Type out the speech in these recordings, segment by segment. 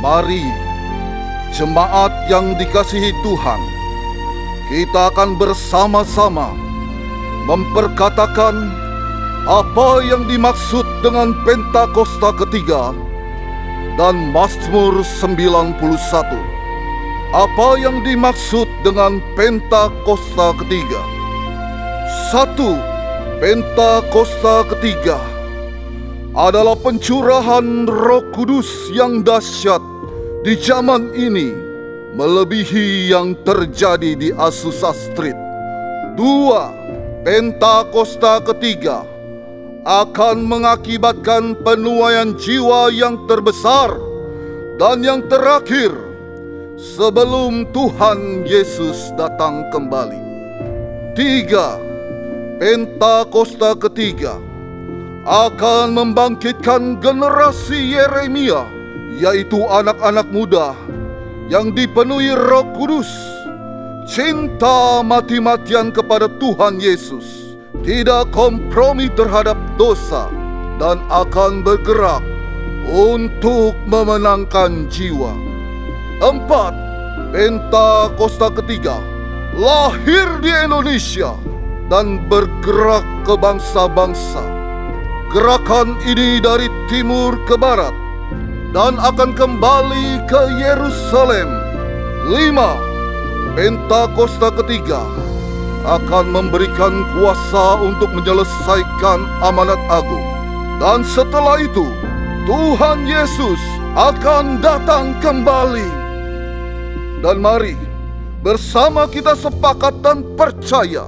Mari, jemaat yang dikasihi Tuhan, kita akan bersama-sama memperkatakan apa yang dimaksud dengan Pentakosta ketiga dan Mazmur 91. Apa yang dimaksud dengan Pentakosta ketiga? 1. Pentakosta ketiga adalah pencurahan Roh Kudus yang dahsyat di zaman ini, melebihi yang terjadi di Azusa Street. 2. Pentakosta ketiga akan mengakibatkan penuaian jiwa yang terbesar dan yang terakhir sebelum Tuhan Yesus datang kembali. 3. Pentakosta ketiga akan membangkitkan generasi Yeremia, yaitu anak-anak muda yang dipenuhi Roh Kudus, cinta mati-matian kepada Tuhan Yesus, tidak kompromi terhadap dosa, dan akan bergerak untuk memenangkan jiwa. 4. Pentakosta ketiga lahir di Indonesia dan bergerak ke bangsa-bangsa. Gerakan ini dari timur ke barat dan akan kembali ke Yerusalem. 5. Pentakosta ketiga akan memberikan kuasa untuk menyelesaikan amanat agung. Dan setelah itu, Tuhan Yesus akan datang kembali. Dan mari bersama kita sepakat dan percaya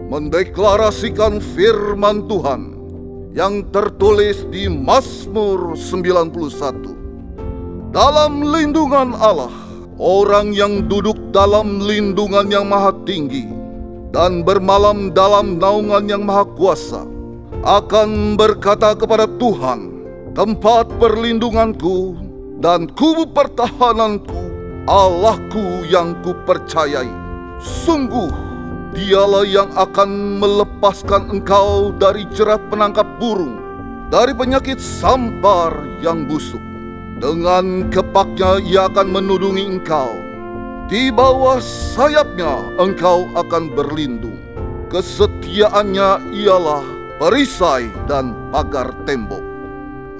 mendeklarasikan firman Tuhan yang tertulis di Mazmur 91. Dalam lindungan Allah, orang yang duduk dalam lindungan yang maha tinggi dan bermalam dalam naungan yang maha kuasa akan berkata kepada Tuhan, tempat perlindunganku dan kubu pertahananku, Allahku yang kupercayai. Sungguh Dialah yang akan melepaskan engkau dari jerat penangkap burung, dari penyakit sampar yang busuk. Dengan kepaknya ia akan menudungi engkau, di bawah sayapnya engkau akan berlindung. Kesetiaannya ialah perisai dan pagar tembok.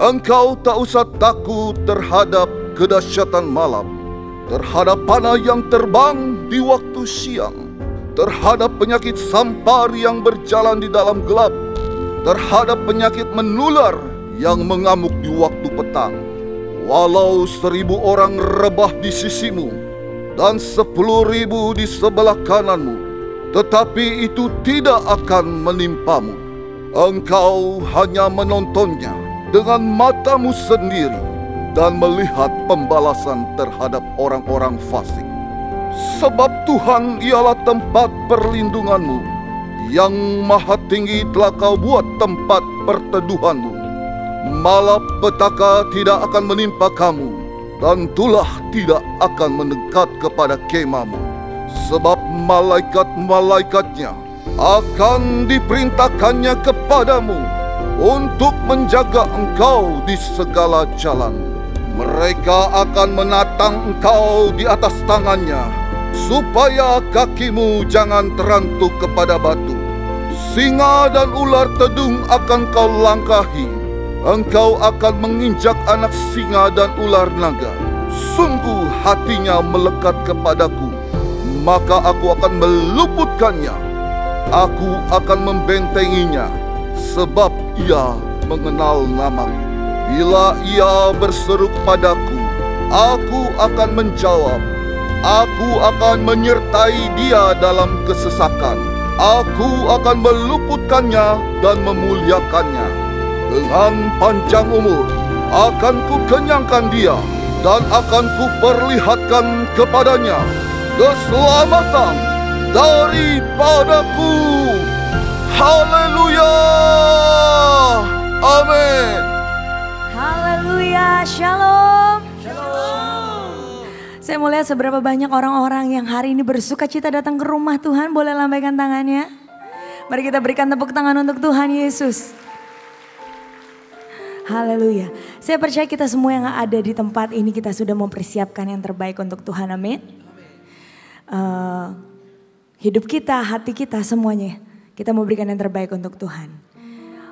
Engkau tak usah takut terhadap kedahsyatan malam, terhadap panah yang terbang di waktu siang, terhadap penyakit sampar yang berjalan di dalam gelap, terhadap penyakit menular yang mengamuk di waktu petang. Walau 1000 orang rebah di sisimu dan 10.000 di sebelah kananmu, tetapi itu tidak akan menimpamu. Engkau hanya menontonnya dengan matamu sendiri dan melihat pembalasan terhadap orang-orang fasik. Sebab Tuhan ialah tempat perlindunganmu, yang maha tinggi telah kau buat tempat perteduhanmu. Malapetaka tidak akan menimpa kamu, dan tulah tidak akan mendekat kepada kemahmu. Sebab malaikat-malaikatnya akan diperintahkannya kepadamu untuk menjaga engkau di segala jalan. Mereka akan menatang engkau di atas tangannya, supaya kakimu jangan terantuk kepada batu. Singa dan ular tedung akan kau langkahi. Engkau akan menginjak anak singa dan ular naga. Sungguh hatinya melekat kepadaku, maka aku akan meluputkannya. Aku akan membentenginya, sebab ia mengenal namaku. Bila ia berseru padaku, aku akan menjawab. Aku akan menyertai dia dalam kesesakan. Aku akan meluputkannya dan memuliakannya. Dengan panjang umur akan kukenyangkan dia, dan akan kuperlihatkan kepadanya keselamatan daripadaku. Haleluya! Amin. Haleluya, shalom. Shalom. Saya mau lihat seberapa banyak orang-orang yang hari ini bersuka cita datang ke rumah Tuhan. Boleh lambaikan tangannya. Mari kita berikan tepuk tangan untuk Tuhan Yesus. Haleluya. Saya percaya kita semua yang ada di tempat ini kita sudah mempersiapkan yang terbaik untuk Tuhan. Amin. Hidup kita, hati kita, semuanya kita mau berikan yang terbaik untuk Tuhan.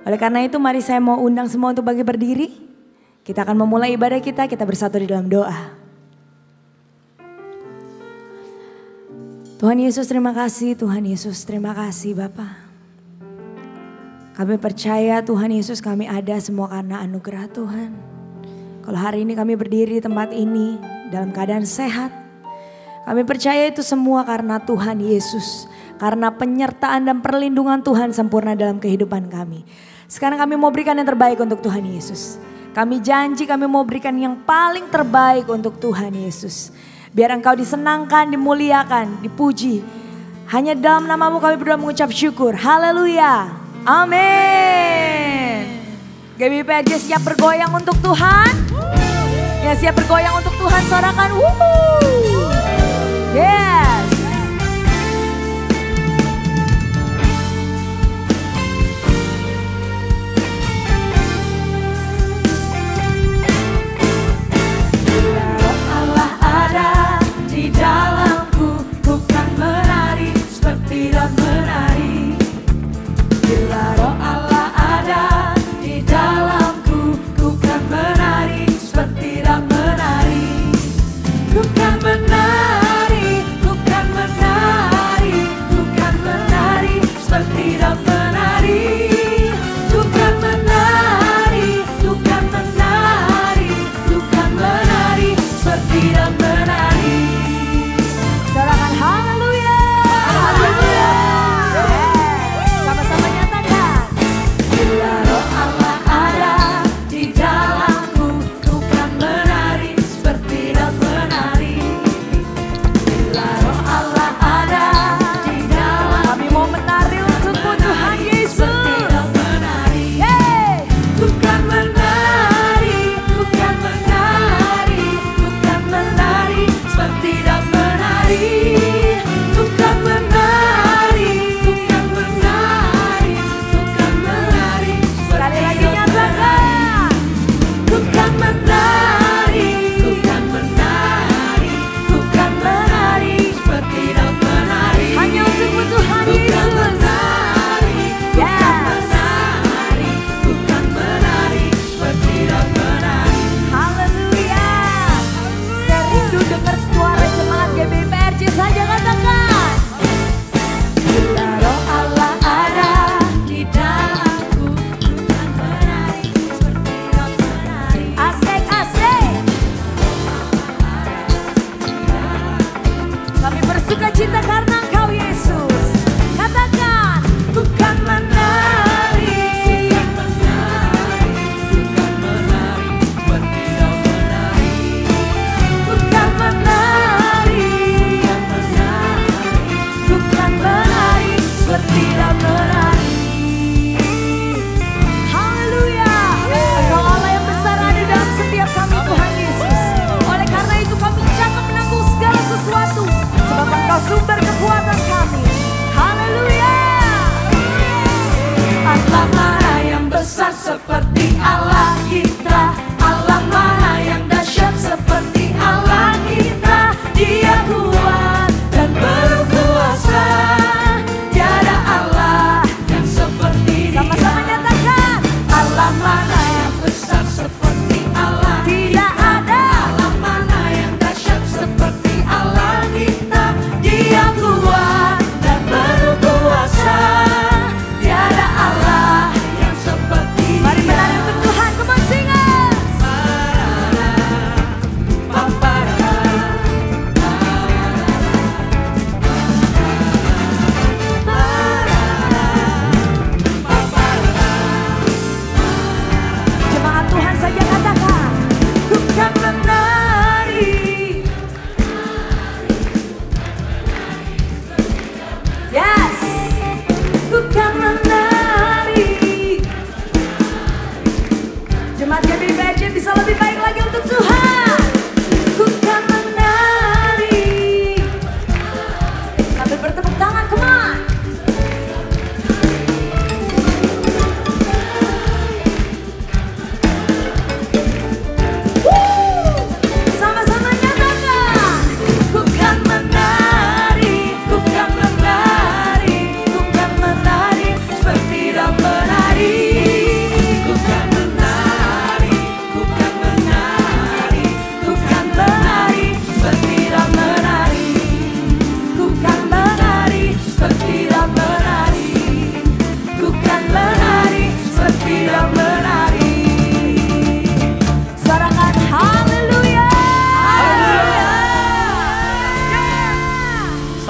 Oleh karena itu mari saya mau undang semua untuk bagi berdiri. Kita akan memulai ibadah kita bersatu di dalam doa. Tuhan Yesus terima kasih, Tuhan Yesus terima kasih Bapa. Kami percaya Tuhan Yesus kami ada semua karena anugerah Tuhan. Kalau hari ini kami berdiri di tempat ini dalam keadaan sehat. Kami percaya itu semua karena Tuhan Yesus. Karena penyertaan dan perlindungan Tuhan sempurna dalam kehidupan kami. Sekarang kami mau berikan yang terbaik untuk Tuhan Yesus. Kami janji kami mau berikan yang paling terbaik untuk Tuhan Yesus. Biar Engkau disenangkan, dimuliakan, dipuji. Hanya dalam namamu kami berdoa mengucap syukur. Haleluya. Amin. GBPRJ siap bergoyang untuk Tuhan? Ya siap bergoyang untuk Tuhan, sorakan. Woohoo. Yes. Bila roh Allah ada di dalamku, bukan menari seperti dan menari. Bila roh Allah ada di dalamku, ku kan menari seperti dan menari. Ku kan menari, ku kan menari, ku kan menari seperti dan menari. Ku kan menari, ku kan menari, ku kan menari seperti dan menari. Sorakan haleluya. Haleluya. Sama-sama nyatakan. Bila roh Allah ada di dalamku, ku kan menari seperti dan menari. Bila roh Allah ada di dalamku, Kami mau menari untukmu Tuhan Yesus. seperti dan menari. Yeay. Ku kan menari, ku kan menari, ku kan menari seperti dan menari. Ku kan menari, ku kan menari, ku kan menari Sekali seperti lagi dan menari. nyatakan. Ku kan menari, ku kan menari, ku kan menari seperti dan menari. Hanya untukmu Tuhan Ku kan Yesus. menari, ku kan Yes. menari, ku kan menari seperti dan menari. Haleluya. Saya rindu dengar suara jemaat GBPRJ saja katakan. Bila roh Allah ada di dalamku, ku kan menari seperti dan menari. Asik, asik. Kami bersuka cita karena Engkau Yesus. Katakan. Ku kan menari, ku kan menari, ku kan menari seperti dan menari. Ku kan menari, ku kan menari seperti dan menari. Haleluya. Engkau Allah yang besar ada dalam setiap kami Tuhan Yesus. Oleh karena itu kami cakap menanggung segala sesuatu. Sebab Engkau sumber kekuatan kami. Haleluya. Allah mana yang besar seperti Allah kita? Allah mana yang dahsyat seperti Allah kita? Dia kuat dan berkuasa. Tiada Allah yang seperti Dia. Sama-sama nyatakan. Allah mana yang besar seperti Allah Tidak kita? ada. Allah mana yang dahsyat seperti Allah kita? Dia kuat dan berkuasa. Tiada Allah yang seperti Mari Dia. menari untuk Tuhan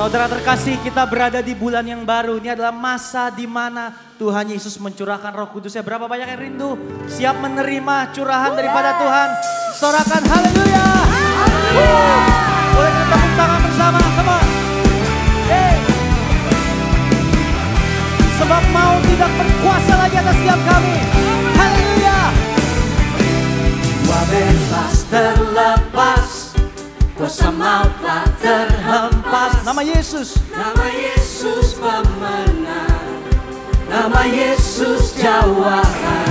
Saudara terkasih, kita berada di bulan yang baru. Ini adalah masa di mana Tuhan Yesus mencurahkan Roh Kudusnya. Berapa banyak yang rindu siap menerima curahan daripada Tuhan? Sorakan haleluya. Boleh kita tepuk tangan bersama, come on. Hey. Sebab mau tidak berkuasa lagi atas setiap kami. Haleluya. Jiwa bebas terlepas, kuasa maut telah terhempas. Nama Yesus. Nama Yesus pemenang, nama Yesus jawara.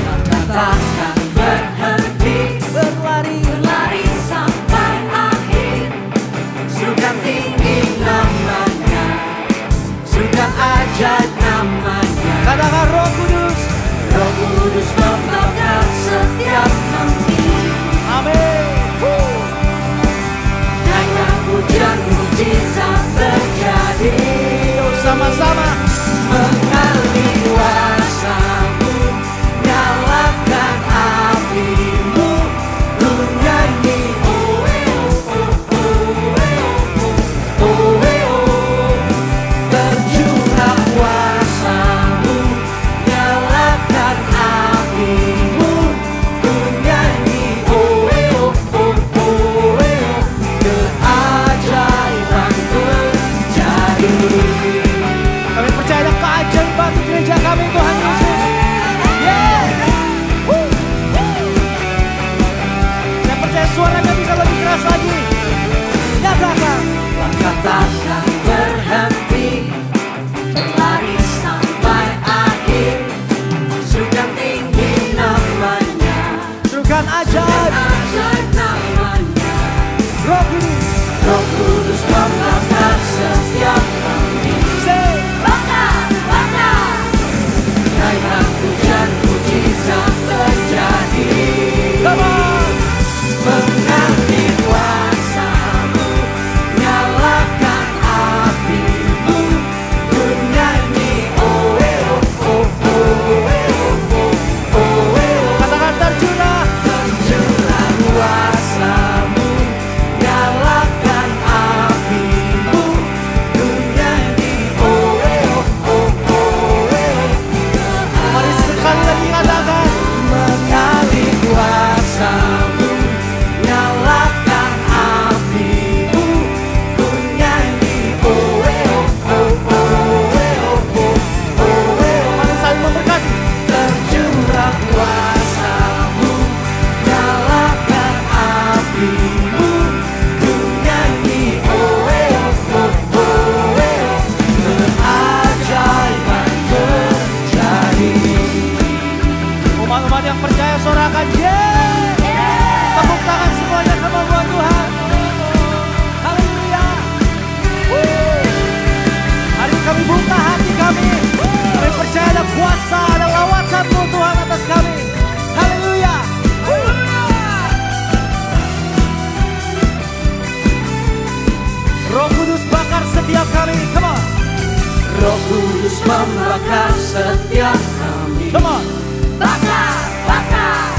Maka takkan berhenti berlari sampai akhir. Surga tinggi namanya, surga ajaib namanya. Katakan Roh Kudus. Roh Kudus membakar setiap hati. Amin. Naikkan hujan mujizat terjadi. Sama-sama. Mengalir kuasa-Mu, nyalakan api-Mu, ku nyanyi oh oh oh oh oh oh. Tercurah kuasa-Mu, nyalakan api-Mu, ku nyanyi oh oh oh oh. Keajaiban terjadi. Kami percaya ada keajaiban di gereja kami, Tuhan Yesus. Yes. Saya percaya suaranya bisa lebih keras lagi. Nyatakan. Maka takkan berhenti berlari sampai akhir. Surga tinggi namanya, Surga ajaib. ajaib namanya. Roh Kudus. Roh Kudus membakar setiap kami. Say. Bakar, bakar. Naikkan hujan mujizat terjadi. Come on. Mengalir kuasa-Mu, nyalakan api-Mu, ku nyanyi oh oh oh oh oh. Katakan tercurah. Tercurah kuasa-Mu, nyalakan api-Mu, ku nyanyi oh oh oh. Mari sekali lagi katakan. Mengalir kuasa-Mu, nyalakan api-Mu, ku nyanyi oh oh oh. Mari saling memberkati. Tercurah kuasa-Mu, nyalakan api-Mu, ku nyanyi oh oh. Keajaiban terjadi. Umat-umat yang percaya sorakan yeah. Tepuk tangan semuanya sama buat Tuhan. Haleluya. Hari ini kami buka hati kami. Kami percaya ada kuasa, ada lawatan Tuhan atas kami. Haleluya. Roh Kudus bakar setiap kami. Come on. Roh Kudus membakar setiap kami. Come on. Bakar, bakar.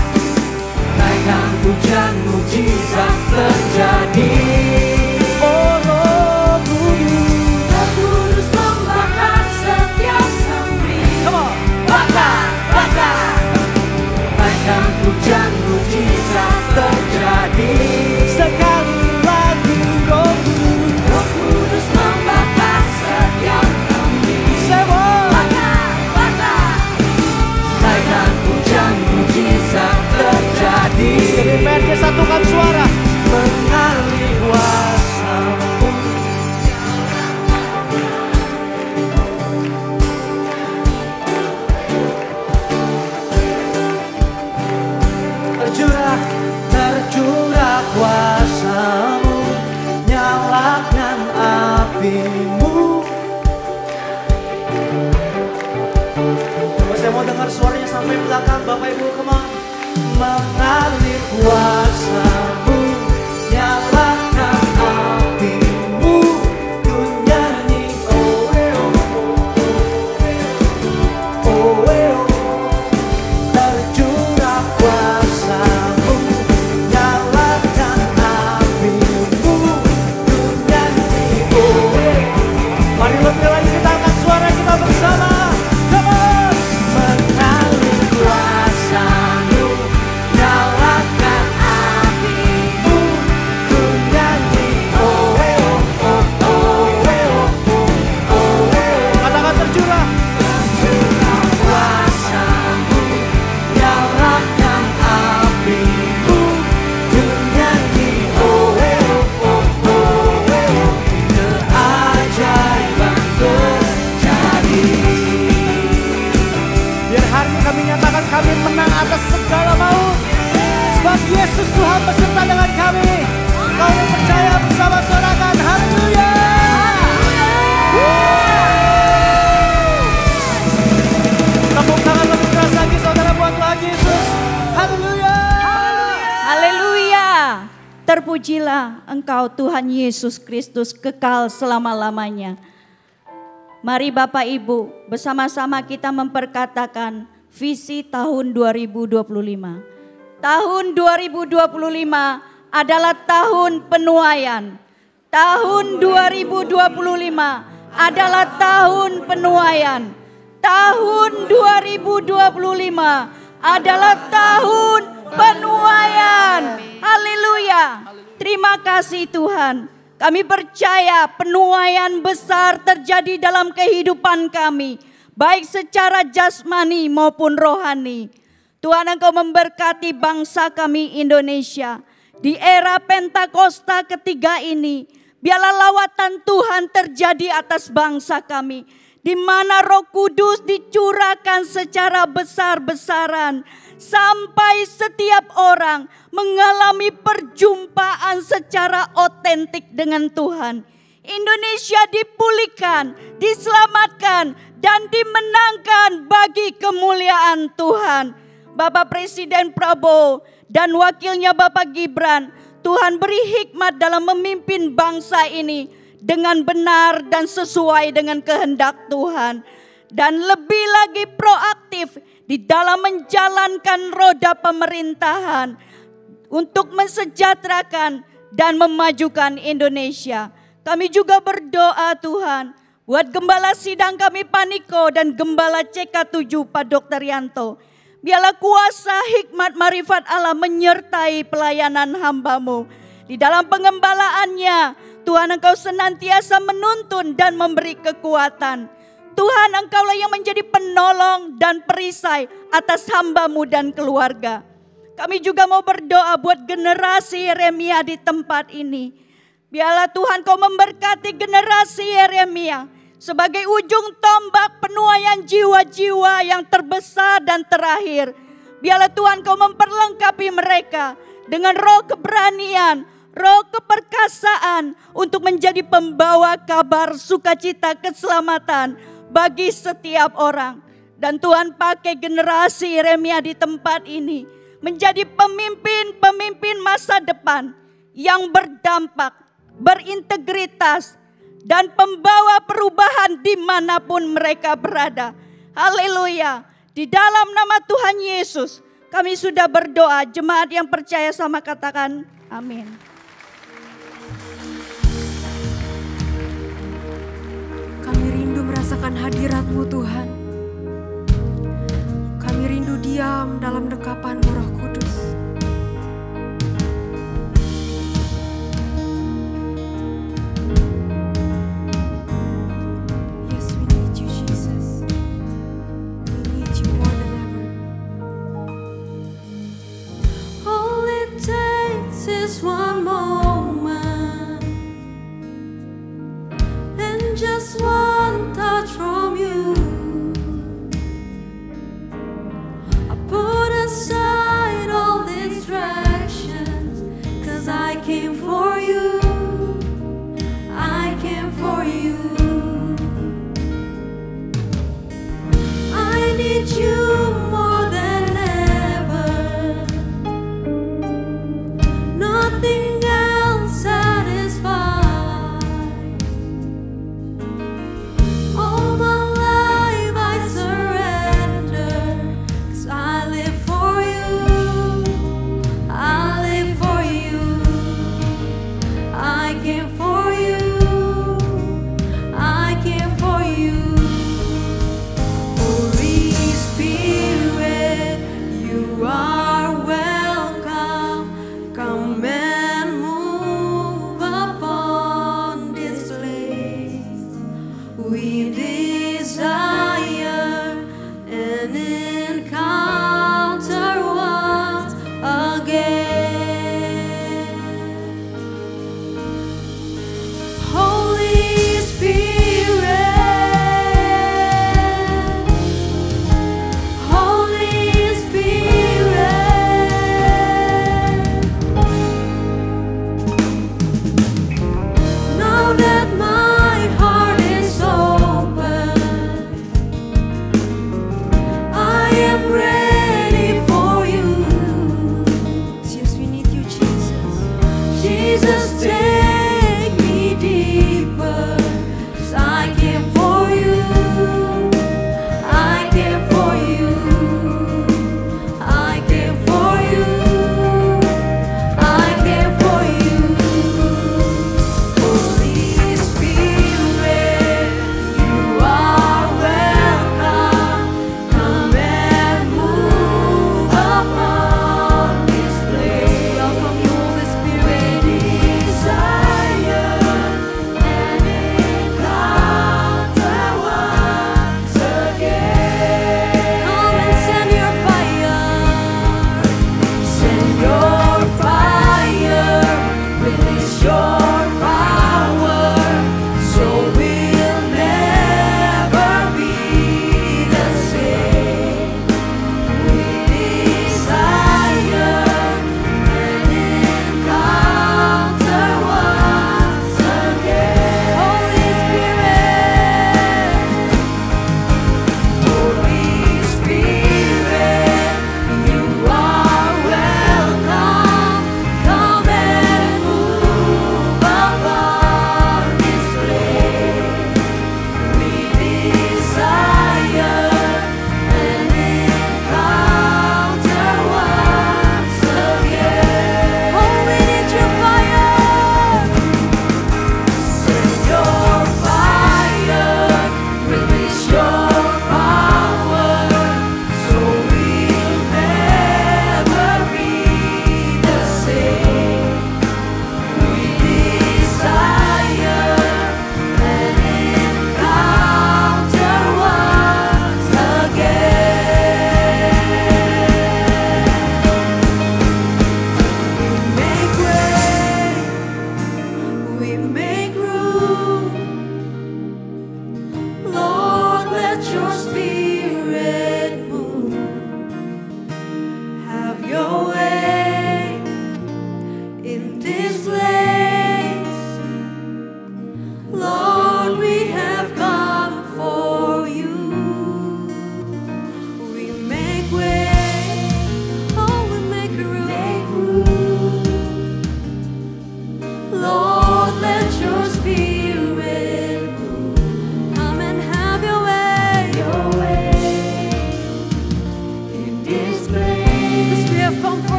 Naikkan hujan mujizat terjadi. Oh Roh Kudus. Roh Kudus membakar setiap kami. Come on. Bakar, bakar. Naikkan hujan mujizat terjadi. Sekali lagi Roh Kudus. Roh Kudus membakar setiap kami. Semua. Bakar, bakar. Naikkan hujan mujizat terjadi. DPRJ satukan suara. Mengalir kuasa-Mu. Tercurah kuasa-Mu, nyalakan api-Mu. Saya mau dengar suaranya sampai belakang, Bapak Ibu, come on. Mengalir kuasa-Mu, nyalakan api-Mu, ku nyanyi oh oh oh. Tercurah kuasa-Mu, nyalakan api-Mu, ku nyanyi oh terpujilah Engkau Tuhan Yesus Kristus kekal selama-lamanya. Mari Bapak Ibu bersama-sama kita memperkatakan visi tahun 2025. Tahun 2025 adalah tahun penuaian. Tahun 2025 adalah tahun penuaian. Tahun 2025 adalah tahun penuaian. Haleluya. Terima kasih Tuhan. Kami percaya penuaian besar terjadi dalam kehidupan kami, baik secara jasmani maupun rohani. Tuhan, Engkau memberkati bangsa kami Indonesia. Di era Pentakosta ketiga ini, biarlah lawatan Tuhan terjadi atas bangsa kami, di mana Roh Kudus dicurahkan secara besar-besaran, sampai setiap orang mengalami perjumpaan secara otentik dengan Tuhan. Indonesia dipulihkan, diselamatkan, dan dimenangkan bagi kemuliaan Tuhan. Bapak Presiden Prabowo dan wakilnya Bapak Gibran, Tuhan beri hikmat dalam memimpin bangsa ini dengan benar dan sesuai dengan kehendak Tuhan. Dan lebih lagi proaktif di dalam menjalankan roda pemerintahan untuk mensejahterakan dan memajukan Indonesia. Kami juga berdoa Tuhan buat Gembala Sidang kami Paniko dan Gembala CK7 Pak Dr. Yanto. Biarlah kuasa hikmat marifat Allah menyertai pelayanan hamba-Mu. Di dalam pengembalaannya Tuhan, Engkau senantiasa menuntun dan memberi kekuatan. Tuhan, Engkaulah yang menjadi penolong dan perisai atas hamba-Mu dan keluarga. Kami juga mau berdoa buat generasi Yeremia di tempat ini. Biarlah Tuhan Kau memberkati generasi Yeremia sebagai ujung tombak penuaian jiwa-jiwa yang terbesar dan terakhir. Biarlah Tuhan Kau memperlengkapi mereka dengan roh keberanian, roh keperkasaan untuk menjadi pembawa kabar sukacita keselamatan bagi setiap orang. Dan Tuhan pakai generasi Yeremia di tempat ini menjadi pemimpin-pemimpin masa depan yang berdampak, berintegritas, dan pembawa perubahan dimanapun mereka berada. Haleluya. Di dalam nama Tuhan Yesus kami sudah berdoa. Jemaat yang percaya sama katakan amin. Kami rindu merasakan hadirat-Mu Tuhan. Kami rindu diam dalam dekapan-Mu Roh Kudus. Yes, we need You Jesus. We need You more than ever. All it takes is one moment and just one touch from You. I put aside all distractions, 'cause I came for You. I came for You. I need You more than ever. Nothing else satisfies. All my life I surrender, 'cause I live for You. I live for You. I came for You. I came for You. Holy Spirit, You are welcome. Come and move upon this place. We desire an encounter once again. Holy Spirit, Holy Spirit, now that my heart is open,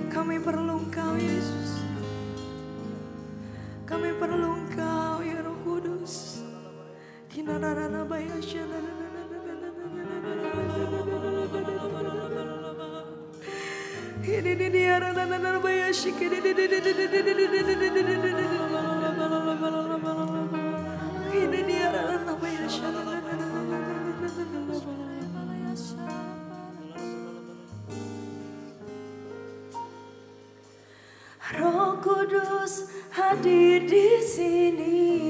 Kami perlu Engkau Yesus. Kami perlu Engkau ya Roh Kudus. Kinararana bayasya. Ini dia rarana bayasya. Ini dia rarana bayasya. Roh Kudus hadir di sini,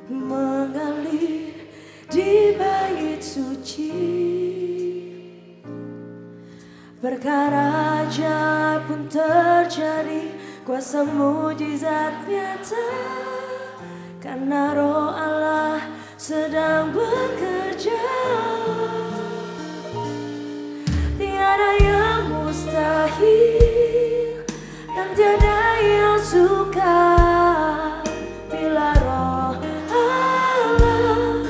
mengalir di bait suci. Perkara ajaib pun terjadi, kuasa mujizat nyata, karena Roh Allah sedang bekerja. Tiada yang mustahil dan tiada yang sukar bila Roh Allah.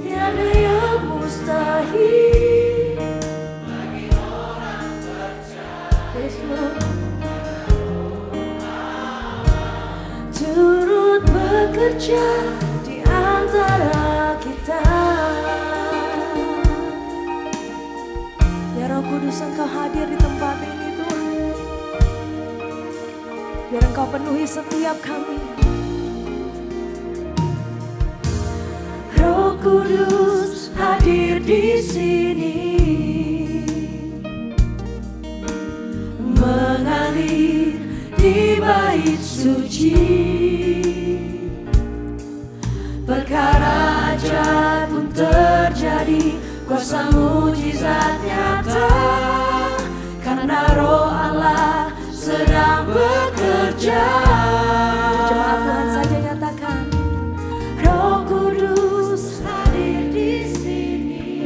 Tiada yang mustahil bagi orang percaya. Turut bekerja di antara kita. Ya Roh Kudus, Engkau hadir di tempat ini Tuhan. Biar Engkau penuhi setiap kami. Roh Kudus hadir di sini, mengalir di bait suci. Perkara ajaib pun terjadi, kuasa mujizat nyata, karena Roh Allah sedang bekerja. Jemaat Tuhan saja nyatakan, Roh Kudus hadir di sini.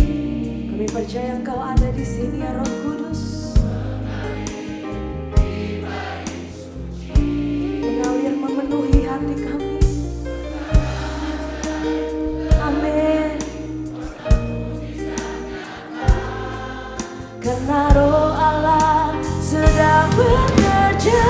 Kami percaya Engkau ada di sini ya Roh Kudus. Mengalir memenuhi hati kami. Amin. Karena Roh Allah sedang bekerja.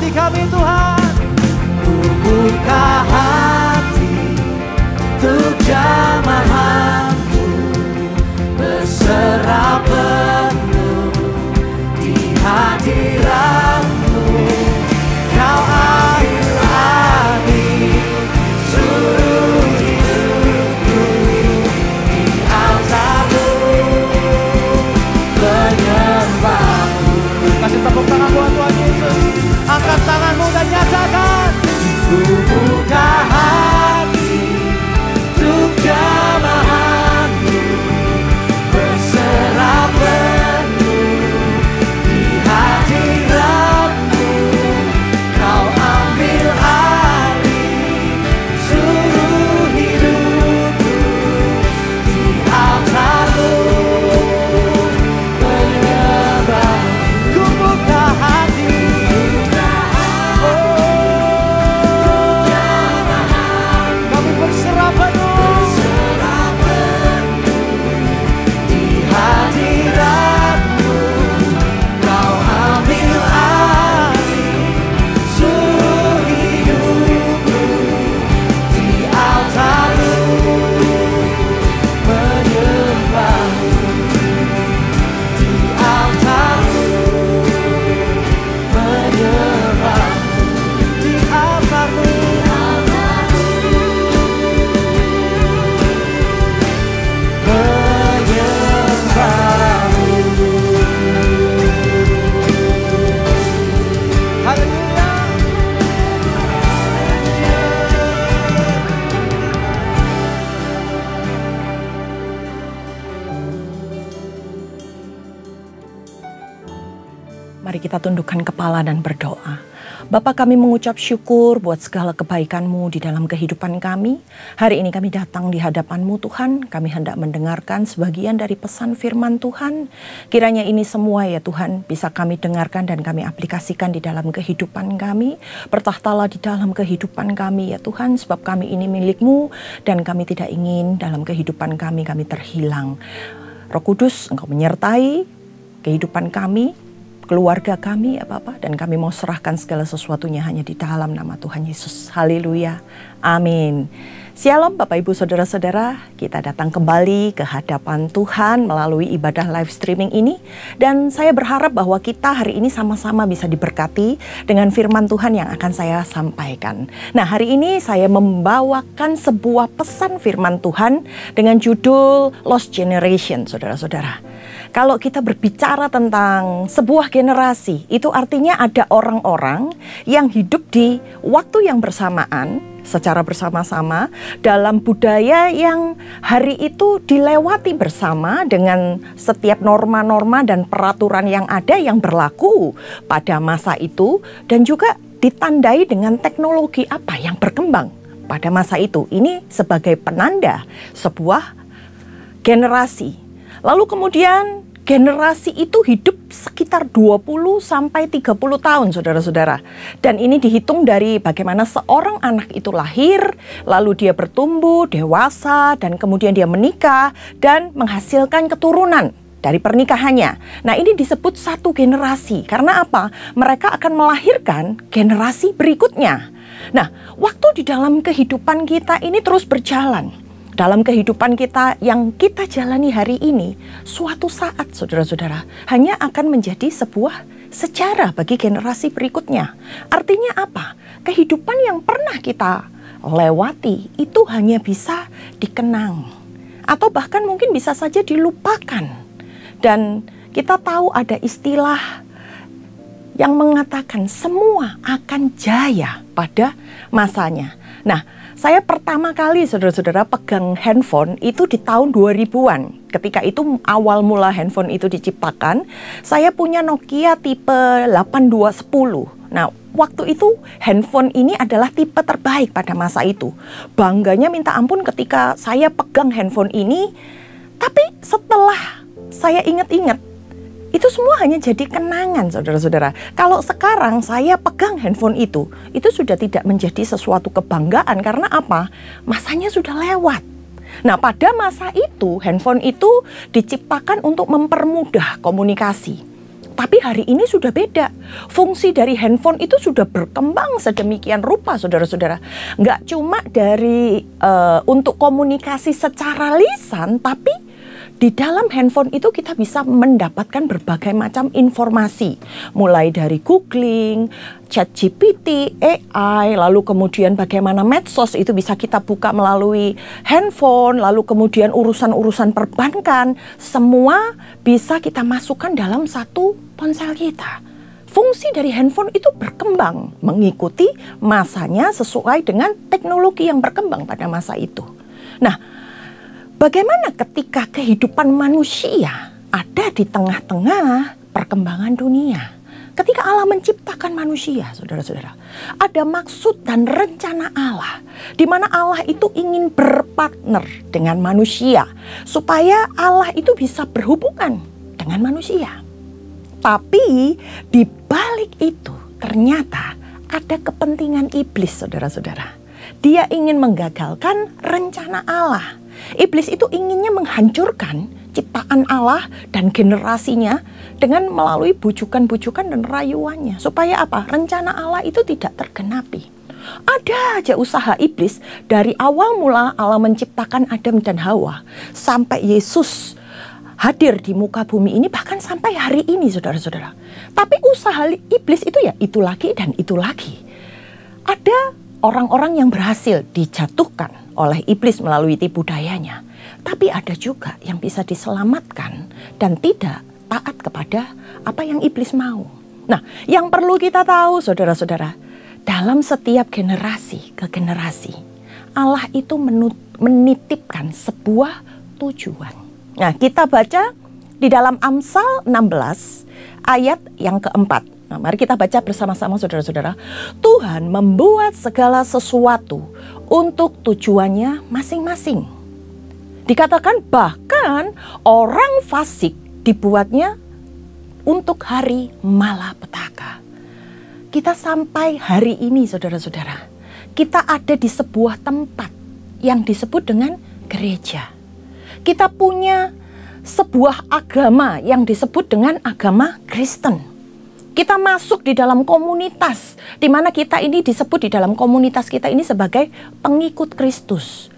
hati kami Tuhan. Ku buka hati untuk jamahan-Mu, berserah penuh di hadirat-Mu. Kau alami seluruh hidupku di altar-Mu, menyembah-Mu. Kasih tepuk tangan buat Tuhan Yesus. Angkat tanganmu dan nyatakan, ku buka hati untuk jamahan-Mu, berserah penuh di hadirat-Mu. Kau ambil alih seluruh hidupku di altar-Mu, menyembah. Ku buka hati, kami berserah penuh di hadirat-Mu. Kau ambil alih seluruh hidupku di altar-Mu, menyembah-Mu di altar-Mu, menyembah-Mu di altar-Mu. Haleluya. Mari kita tundukkan kepala dan berdoa. Bapa, kami mengucap syukur buat segala kebaikan-Mu di dalam kehidupan kami. Hari ini kami datang di hadapan-Mu Tuhan. Kami hendak mendengarkan sebagian dari pesan firman Tuhan. Kiranya ini semua ya Tuhan bisa kami dengarkan dan kami aplikasikan di dalam kehidupan kami. Bertahtalah di dalam kehidupan kami ya Tuhan, sebab kami ini milik-Mu dan kami tidak ingin dalam kehidupan kami terhilang. Roh Kudus, Engkau menyertai kehidupan kami, keluarga kami ya Bapa, dan kami mau serahkan segala sesuatunya hanya di dalam nama Tuhan Yesus. Haleluya. Amin. Shalom Bapak Ibu Saudara-saudara, kita datang kembali ke hadapan Tuhan melalui ibadah live streaming ini. Dan saya berharap bahwa kita hari ini sama-sama bisa diberkati dengan firman Tuhan yang akan saya sampaikan. Nah, hari ini saya membawakan sebuah pesan firman Tuhan dengan judul Lost Generation, saudara-saudara. Kalau kita berbicara tentang sebuah generasi, itu artinya ada orang-orang yang hidup di waktu yang bersamaan, secara bersama-sama dalam budaya yang hari itu dilewati bersama dengan setiap norma-norma dan peraturan yang ada yang berlaku pada masa itu, dan juga ditandai dengan teknologi apa yang berkembang pada masa itu. Ini sebagai penanda sebuah generasi. Lalu kemudian generasi itu hidup sekitar 20 sampai 30 tahun saudara-saudara. Dan ini dihitung dari bagaimana seorang anak itu lahir, lalu dia bertumbuh, dewasa, dan kemudian dia menikah dan menghasilkan keturunan dari pernikahannya. Nah, ini disebut satu generasi. Karena apa? Mereka akan melahirkan generasi berikutnya. Nah, waktu di dalam kehidupan kita ini terus berjalan. Dalam kehidupan kita yang kita jalani hari ini, suatu saat saudara-saudara hanya akan menjadi sebuah sejarah bagi generasi berikutnya. Artinya apa? Kehidupan yang pernah kita lewati itu hanya bisa dikenang, atau bahkan mungkin bisa saja dilupakan. Dan kita tahu ada istilah yang mengatakan semua akan jaya pada masanya. Nah, saya pertama kali saudara-saudara pegang handphone itu di tahun 2000-an. Ketika itu awal mula handphone itu diciptakan, saya punya Nokia tipe 8210. Nah, waktu itu handphone ini adalah tipe terbaik pada masa itu. Bangganya minta ampun ketika saya pegang handphone ini. Tapi setelah saya ingat-ingat, itu semua hanya jadi kenangan saudara-saudara. Kalau sekarang saya pegang handphone itu sudah tidak menjadi sesuatu kebanggaan. Karena apa? Masanya sudah lewat. Nah, pada masa itu handphone itu diciptakan untuk mempermudah komunikasi. Tapi hari ini sudah beda. Fungsi dari handphone itu sudah berkembang sedemikian rupa, saudara-saudara. Nggak cuma dari untuk komunikasi secara lisan, tapi di dalam handphone itu kita bisa mendapatkan berbagai macam informasi. Mulai dari googling, ChatGPT, AI, lalu kemudian bagaimana medsos itu bisa kita buka melalui handphone, lalu kemudian urusan-urusan perbankan, semua bisa kita masukkan dalam satu ponsel kita. Fungsi dari handphone itu berkembang mengikuti masanya sesuai dengan teknologi yang berkembang pada masa itu. Nah, bagaimana ketika kehidupan manusia ada di tengah-tengah perkembangan dunia? Ketika Allah menciptakan manusia, saudara-saudara, ada maksud dan rencana Allah, di mana Allah itu ingin berpartner dengan manusia, supaya Allah itu bisa berhubungan dengan manusia. Tapi di balik itu ternyata ada kepentingan iblis, saudara-saudara. Dia ingin menggagalkan rencana Allah. Iblis itu inginnya menghancurkan ciptaan Allah dan generasinya dengan melalui bujukan-bujukan dan rayuannya. Supaya apa? Rencana Allah itu tidak tergenapi. Ada aja usaha iblis dari awal mula Allah menciptakan Adam dan Hawa sampai Yesus hadir di muka bumi ini, bahkan sampai hari ini, saudara-saudara. Tapi usaha iblis itu ya itu lagi dan itu lagi. Ada orang-orang yang berhasil dijatuhkan oleh iblis melalui tipu dayanya. Tapi ada juga yang bisa diselamatkan dan tidak taat kepada apa yang iblis mau. Nah, yang perlu kita tahu, saudara-saudara, dalam setiap generasi ke generasi, Allah itu menitipkan sebuah tujuan. Nah, kita baca di dalam Amsal 16 ayat yang keempat. Nah, mari kita baca bersama-sama, saudara-saudara. Tuhan membuat segala sesuatu untuk tujuannya masing-masing. Dikatakan bahkan orang fasik dibuatnya untuk hari malapetaka. Kita sampai hari ini, saudara-saudara, kita ada di sebuah tempat yang disebut dengan gereja. Kita punya sebuah agama yang disebut dengan agama Kristen. Kita masuk di dalam komunitas, di mana kita ini disebut di dalam komunitas kita ini sebagai pengikut Kristus.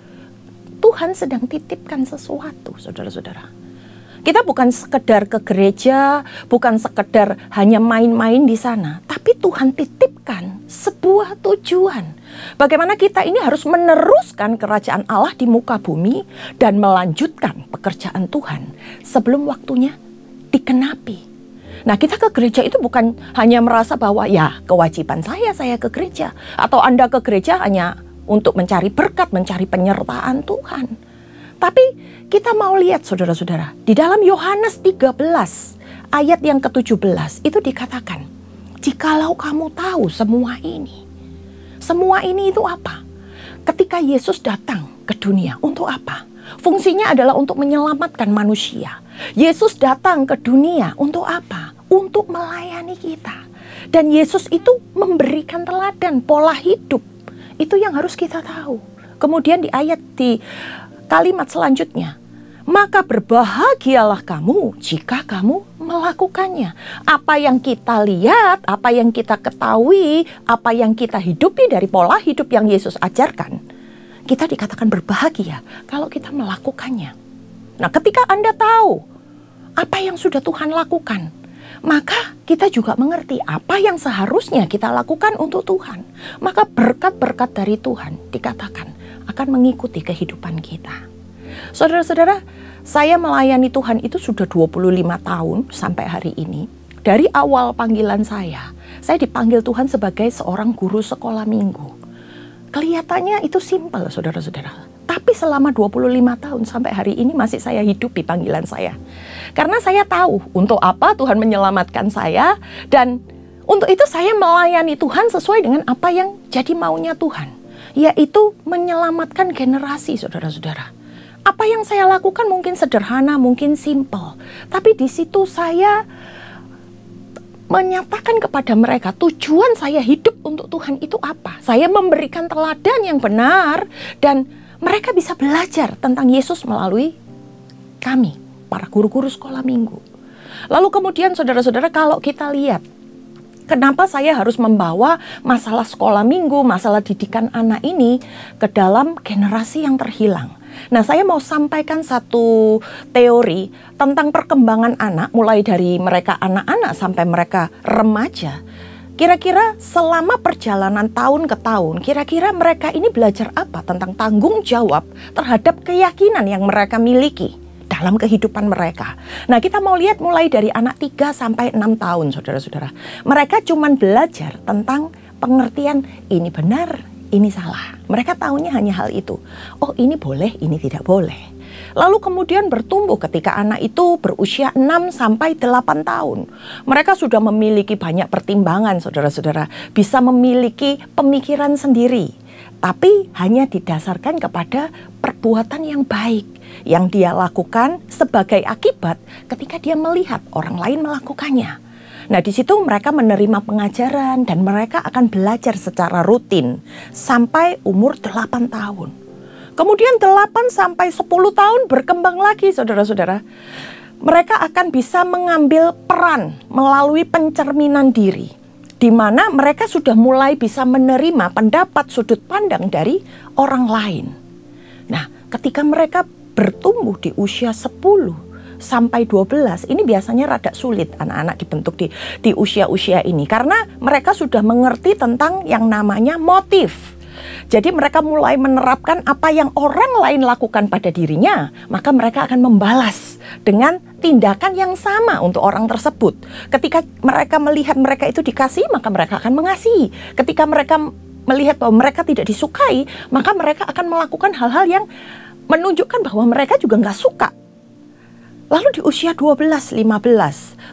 Tuhan sedang titipkan sesuatu, saudara-saudara. Kita bukan sekedar ke gereja, bukan sekedar hanya main-main di sana, tapi Tuhan titipkan sebuah tujuan. Bagaimana kita ini harus meneruskan kerajaan Allah di muka bumi dan melanjutkan pekerjaan Tuhan sebelum waktunya digenapi. Nah, kita ke gereja itu bukan hanya merasa bahwa ya kewajiban saya ke gereja. Atau Anda ke gereja hanya untuk mencari berkat, mencari penyertaan Tuhan. Tapi kita mau lihat, saudara-saudara, di dalam Yohanes 13 ayat yang ke-17 itu dikatakan, jikalau kamu tahu semua ini itu apa? Ketika Yesus datang ke dunia, untuk apa? Fungsinya adalah untuk menyelamatkan manusia. Yesus datang ke dunia untuk apa? Untuk melayani kita. Dan Yesus itu memberikan teladan pola hidup. Itu yang harus kita tahu. Kemudian di kalimat selanjutnya, maka berbahagialah kamu jika kamu melakukannya. Apa yang kita lihat, apa yang kita ketahui, apa yang kita hidupi dari pola hidup yang Yesus ajarkan, kita dikatakan berbahagia kalau kita melakukannya. Nah, ketika Anda tahu apa yang sudah Tuhan lakukan, maka kita juga mengerti apa yang seharusnya kita lakukan untuk Tuhan. Maka berkat-berkat dari Tuhan dikatakan akan mengikuti kehidupan kita. Saudara-saudara, saya melayani Tuhan itu sudah 25 tahun sampai hari ini. Dari awal panggilan saya dipanggil Tuhan sebagai seorang guru sekolah minggu. Kelihatannya itu simpel, saudara-saudara. Tapi selama 25 tahun sampai hari ini masih saya hidupi panggilan saya. Karena saya tahu untuk apa Tuhan menyelamatkan saya. Dan untuk itu saya melayani Tuhan sesuai dengan apa yang jadi maunya Tuhan. Yaitu menyelamatkan generasi, saudara-saudara. Apa yang saya lakukan mungkin sederhana, mungkin simpel. Tapi di situ saya menyatakan kepada mereka tujuan saya hidup untuk Tuhan itu apa. Saya memberikan teladan yang benar dan mereka bisa belajar tentang Yesus melalui kami, para guru-guru sekolah minggu. Lalu kemudian saudara-saudara, kalau kita lihat, kenapa saya harus membawa masalah sekolah minggu, masalah didikan anak ini ke dalam generasi yang terhilang? Nah, saya mau sampaikan satu teori tentang perkembangan anak, mulai dari mereka anak-anak sampai mereka remaja. Kira-kira selama perjalanan tahun ke tahun, kira-kira mereka ini belajar apa tentang tanggung jawab terhadap keyakinan yang mereka miliki dalam kehidupan mereka. Nah, kita mau lihat mulai dari anak 3 sampai 6 tahun, saudara-saudara. Mereka cuman belajar tentang pengertian ini benar, ini salah. Mereka tahunya hanya hal itu. Oh, ini boleh, ini tidak boleh. Lalu kemudian bertumbuh ketika anak itu berusia 6 sampai 8 tahun. Mereka sudah memiliki banyak pertimbangan, saudara-saudara. Bisa memiliki pemikiran sendiri. Tapi hanya didasarkan kepada perbuatan yang baik yang dia lakukan sebagai akibat ketika dia melihat orang lain melakukannya. Nah, di situ mereka menerima pengajaran dan mereka akan belajar secara rutin sampai umur 8 tahun. Kemudian 8 sampai 10 tahun berkembang lagi, saudara-saudara. Mereka akan bisa mengambil peran melalui pencerminan diri, di mana mereka sudah mulai bisa menerima pendapat sudut pandang dari orang lain. Nah, ketika mereka bertumbuh di usia 10 sampai 12, ini biasanya rada sulit anak-anak dibentuk di usia-usia ini, karena mereka sudah mengerti tentang yang namanya motif. Jadi mereka mulai menerapkan apa yang orang lain lakukan pada dirinya, maka mereka akan membalas dengan tindakan yang sama untuk orang tersebut. Ketika mereka melihat mereka itu dikasih, maka mereka akan mengasihi. Ketika mereka melihat bahwa mereka tidak disukai, maka mereka akan melakukan hal-hal yang menunjukkan bahwa mereka juga nggak suka. Lalu di usia 12-15,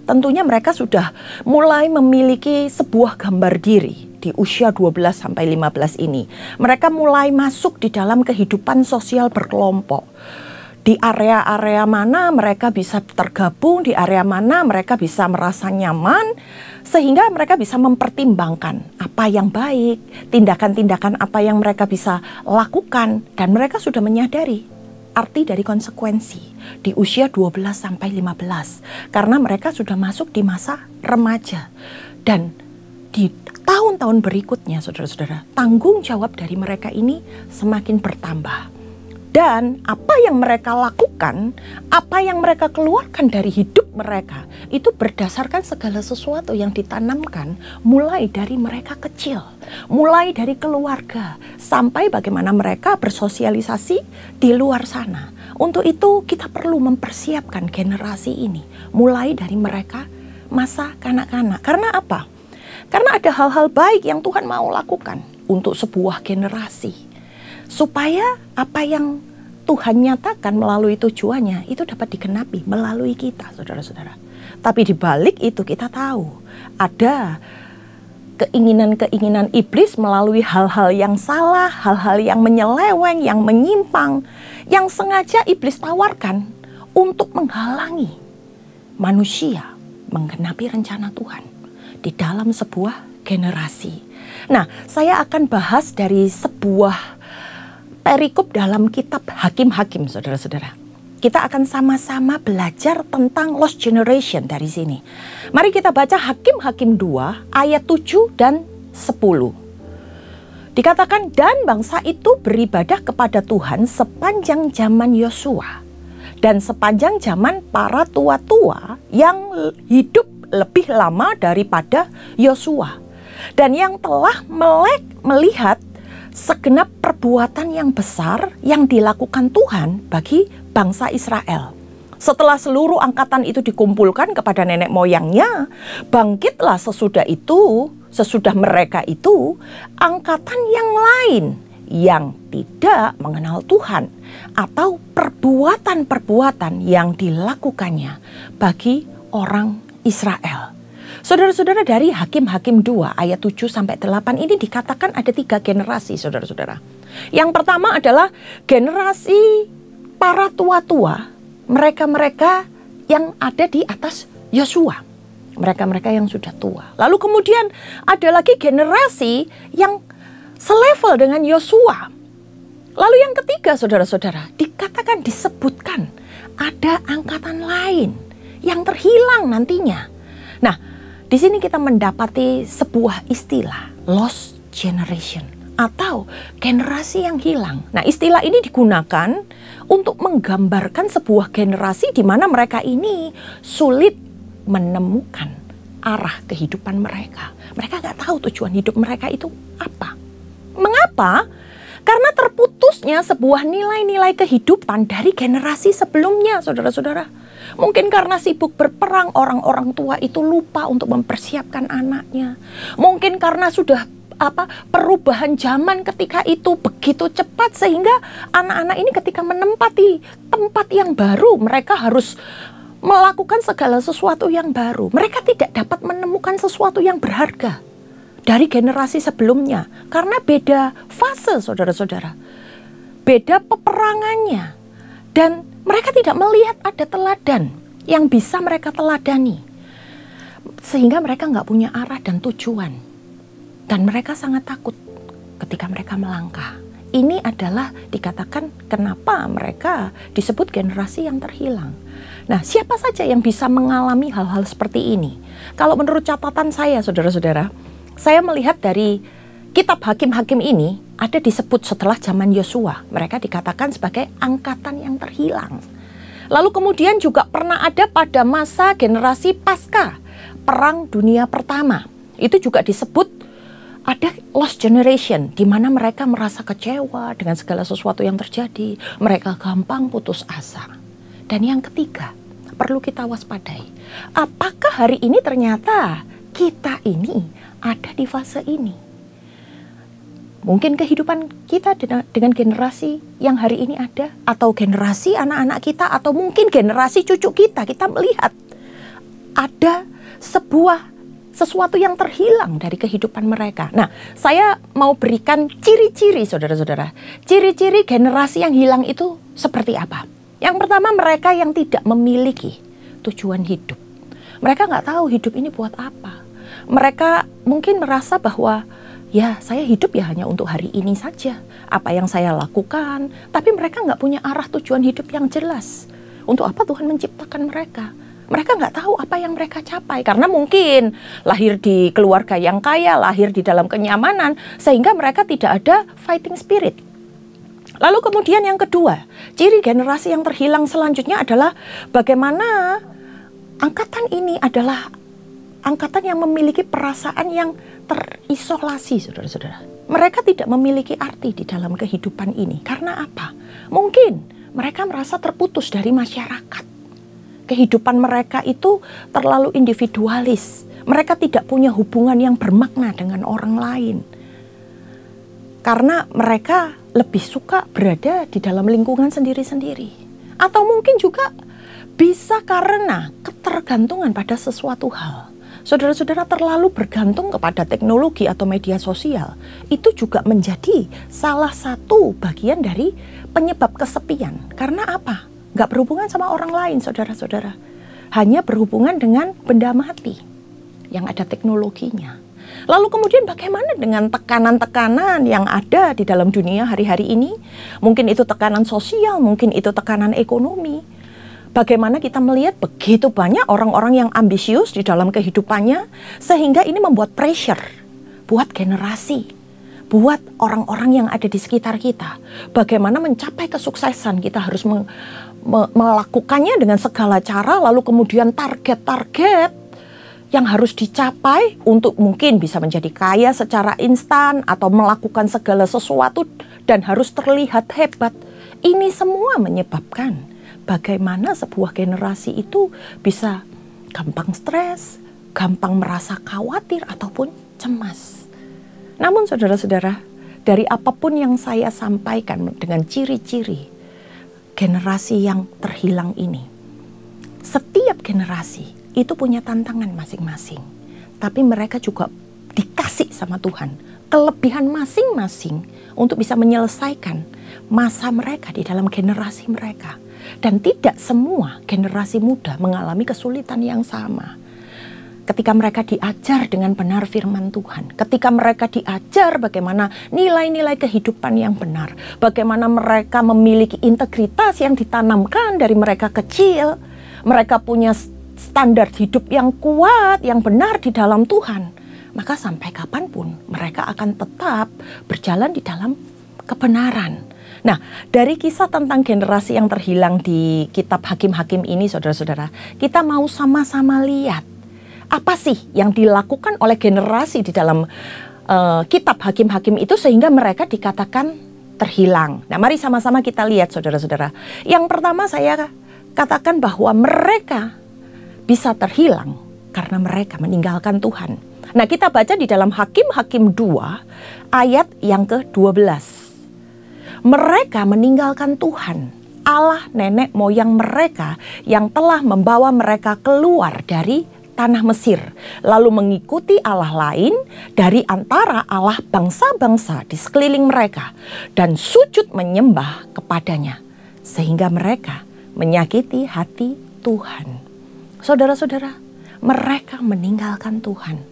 tentunya mereka sudah mulai memiliki sebuah gambar diri. Di usia 12-15 ini, mereka mulai masuk di dalam kehidupan sosial berkelompok. Di area-area mana mereka bisa tergabung, di area mana mereka bisa merasa nyaman, sehingga mereka bisa mempertimbangkan apa yang baik, tindakan-tindakan apa yang mereka bisa lakukan, dan mereka sudah menyadari arti dari konsekuensi di usia 12-15, karena mereka sudah masuk di masa remaja. Dan di tahun-tahun berikutnya, saudara-saudara, tanggung jawab dari mereka ini semakin bertambah. Dan apa yang mereka lakukan, apa yang mereka keluarkan dari hidup mereka, itu berdasarkan segala sesuatu yang ditanamkan mulai dari mereka kecil, mulai dari keluarga, sampai bagaimana mereka bersosialisasi di luar sana. Untuk itu kita perlu mempersiapkan generasi ini, mulai dari mereka masa kanak-kanak. Karena apa? Karena ada hal-hal baik yang Tuhan mau lakukan untuk sebuah generasi, supaya apa yang Tuhan nyatakan melalui tujuannya itu dapat digenapi melalui kita, saudara-saudara. Tapi di balik itu kita tahu ada keinginan-keinginan iblis melalui hal-hal yang salah, hal-hal yang menyeleweng, yang menyimpang, yang sengaja iblis tawarkan untuk menghalangi manusia menggenapi rencana Tuhan di dalam sebuah generasi. Nah, saya akan bahas dari sebuah perikop dalam kitab Hakim-Hakim, saudara-saudara. Kita akan sama-sama belajar tentang lost generation dari sini. Mari kita baca Hakim-Hakim 2 ayat 7 dan 10. Dikatakan, dan bangsa itu beribadah kepada Tuhan sepanjang zaman Yosua dan sepanjang zaman para tua-tua yang hidup lebih lama daripada Yosua, dan yang telah melihat segenap perbuatan yang besar yang dilakukan Tuhan bagi bangsa Israel. Setelah seluruh angkatan itu dikumpulkan kepada nenek moyangnya, bangkitlah sesudah mereka itu, angkatan yang lain yang tidak mengenal Tuhan, atau perbuatan-perbuatan yang dilakukannya bagi orang Israel. Saudara-saudara, dari Hakim-Hakim 2 ayat 7 sampai 8 ini dikatakan ada 3 generasi, saudara-saudara. Yang pertama adalah generasi para tua-tua, mereka-mereka yang ada di atas Yosua, mereka-mereka yang sudah tua. Lalu kemudian ada lagi generasi yang selevel dengan Yosua. Lalu yang ketiga, saudara-saudara, disebutkan ada angkatan lain yang terhilang nantinya. Nah, di sini kita mendapati sebuah istilah lost generation atau generasi yang hilang. Nah, istilah ini digunakan untuk menggambarkan sebuah generasi di mana mereka ini sulit menemukan arah kehidupan mereka. Mereka nggak tahu tujuan hidup mereka itu apa. Mengapa? Karena terputusnya sebuah nilai-nilai kehidupan dari generasi sebelumnya, saudara-saudara. Mungkin karena sibuk berperang, orang-orang tua itu lupa untuk mempersiapkan anaknya. Mungkin karena sudah perubahan zaman ketika itu begitu cepat sehingga anak-anak ini ketika menempati tempat yang baru, mereka harus melakukan segala sesuatu yang baru. Mereka tidak dapat menemukan sesuatu yang berharga dari generasi sebelumnya. Karena beda fase, saudara-saudara. Beda peperangannya. Dan mereka tidak melihat ada teladan yang bisa mereka teladani. Sehingga mereka nggak punya arah dan tujuan. Dan mereka sangat takut ketika mereka melangkah. Ini adalah dikatakan kenapa mereka disebut generasi yang terhilang. Nah, siapa saja yang bisa mengalami hal-hal seperti ini? Kalau menurut catatan saya, saudara-saudara, saya melihat dari kitab Hakim-Hakim ini ada disebut setelah zaman Yosua. Mereka dikatakan sebagai angkatan yang terhilang. Lalu kemudian juga pernah ada pada masa generasi pasca Perang Dunia Pertama. Itu juga disebut ada lost generation, di mana mereka merasa kecewa dengan segala sesuatu yang terjadi. Mereka gampang putus asa. Dan yang ketiga, perlu kita waspadai. Apakah hari ini ternyata kita ini ada di fase ini? Mungkin kehidupan kita dengan generasi yang hari ini ada, atau generasi anak-anak kita, atau mungkin generasi cucu kita, kita melihat ada sesuatu yang terhilang dari kehidupan mereka. Nah, saya mau berikan ciri-ciri, saudara-saudara. Ciri-ciri generasi yang hilang itu seperti apa? Yang pertama, mereka yang tidak memiliki tujuan hidup. Mereka nggak tahu hidup ini buat apa. Mereka mungkin merasa bahwa ya saya hidup ya hanya untuk hari ini saja. Apa yang saya lakukan. Tapi mereka nggak punya arah tujuan hidup yang jelas. Untuk apa Tuhan menciptakan mereka? Mereka nggak tahu apa yang mereka capai. Karena mungkin lahir di keluarga yang kaya, lahir di dalam kenyamanan. Sehingga mereka tidak ada fighting spirit. Lalu kemudian yang kedua, ciri generasi yang terhilang selanjutnya adalah bagaimana angkatan ini adalah angkatan yang memiliki perasaan yang terisolasi, saudara-saudara. Mereka tidak memiliki arti di dalam kehidupan ini. Karena apa? Mungkin mereka merasa terputus dari masyarakat. Kehidupan mereka itu terlalu individualis. Mereka tidak punya hubungan yang bermakna dengan orang lain. Karena mereka lebih suka berada di dalam lingkungan sendiri-sendiri. Atau mungkin juga bisa karena ketergantungan pada sesuatu hal. Saudara-saudara terlalu bergantung kepada teknologi atau media sosial. Itu juga menjadi salah satu bagian dari penyebab kesepian. Karena apa? Nggak berhubungan sama orang lain, saudara-saudara. Hanya berhubungan dengan benda mati yang ada teknologinya. Lalu kemudian bagaimana dengan tekanan-tekanan yang ada di dalam dunia hari-hari ini? Mungkin itu tekanan sosial, mungkin itu tekanan ekonomi. Bagaimana kita melihat begitu banyak orang-orang yang ambisius di dalam kehidupannya, sehingga ini membuat pressure buat generasi, buat orang-orang yang ada di sekitar kita. Bagaimana mencapai kesuksesan, kita harus melakukannya dengan segala cara, lalu kemudian target-target yang harus dicapai untuk mungkin bisa menjadi kaya secara instan atau melakukan segala sesuatu dan harus terlihat hebat. Ini semua menyebabkan bagaimana sebuah generasi itu bisa gampang stres, gampang merasa khawatir ataupun cemas. Namun saudara-saudara, dari apapun yang saya sampaikan dengan ciri-ciri generasi yang terhilang ini, setiap generasi itu punya tantangan masing-masing. Tapi mereka juga dikasih sama Tuhan kelebihan masing-masing untuk bisa menyelesaikan masa mereka di dalam generasi mereka. Dan tidak semua generasi muda mengalami kesulitan yang sama. Ketika mereka diajar dengan benar firman Tuhan, ketika mereka diajar bagaimana nilai-nilai kehidupan yang benar, bagaimana mereka memiliki integritas yang ditanamkan dari mereka kecil, mereka punya standar hidup yang kuat, yang benar di dalam Tuhan, maka sampai kapanpun mereka akan tetap berjalan di dalam kebenaran. Nah, dari kisah tentang generasi yang terhilang di kitab Hakim-Hakim ini, saudara-saudara, kita mau sama-sama lihat apa sih yang dilakukan oleh generasi di dalam kitab Hakim-Hakim itu sehingga mereka dikatakan terhilang. Nah, mari sama-sama kita lihat, saudara-saudara. Yang pertama saya katakan bahwa mereka bisa terhilang karena mereka meninggalkan Tuhan. Nah, kita baca di dalam Hakim-Hakim 2 ayat yang ke-12. Mereka meninggalkan Tuhan, Allah nenek moyang mereka yang telah membawa mereka keluar dari tanah Mesir, lalu mengikuti Allah lain dari antara Allah bangsa-bangsa di sekeliling mereka dan sujud menyembah kepadanya, sehingga mereka menyakiti hati Tuhan. Saudara-saudara, mereka meninggalkan Tuhan.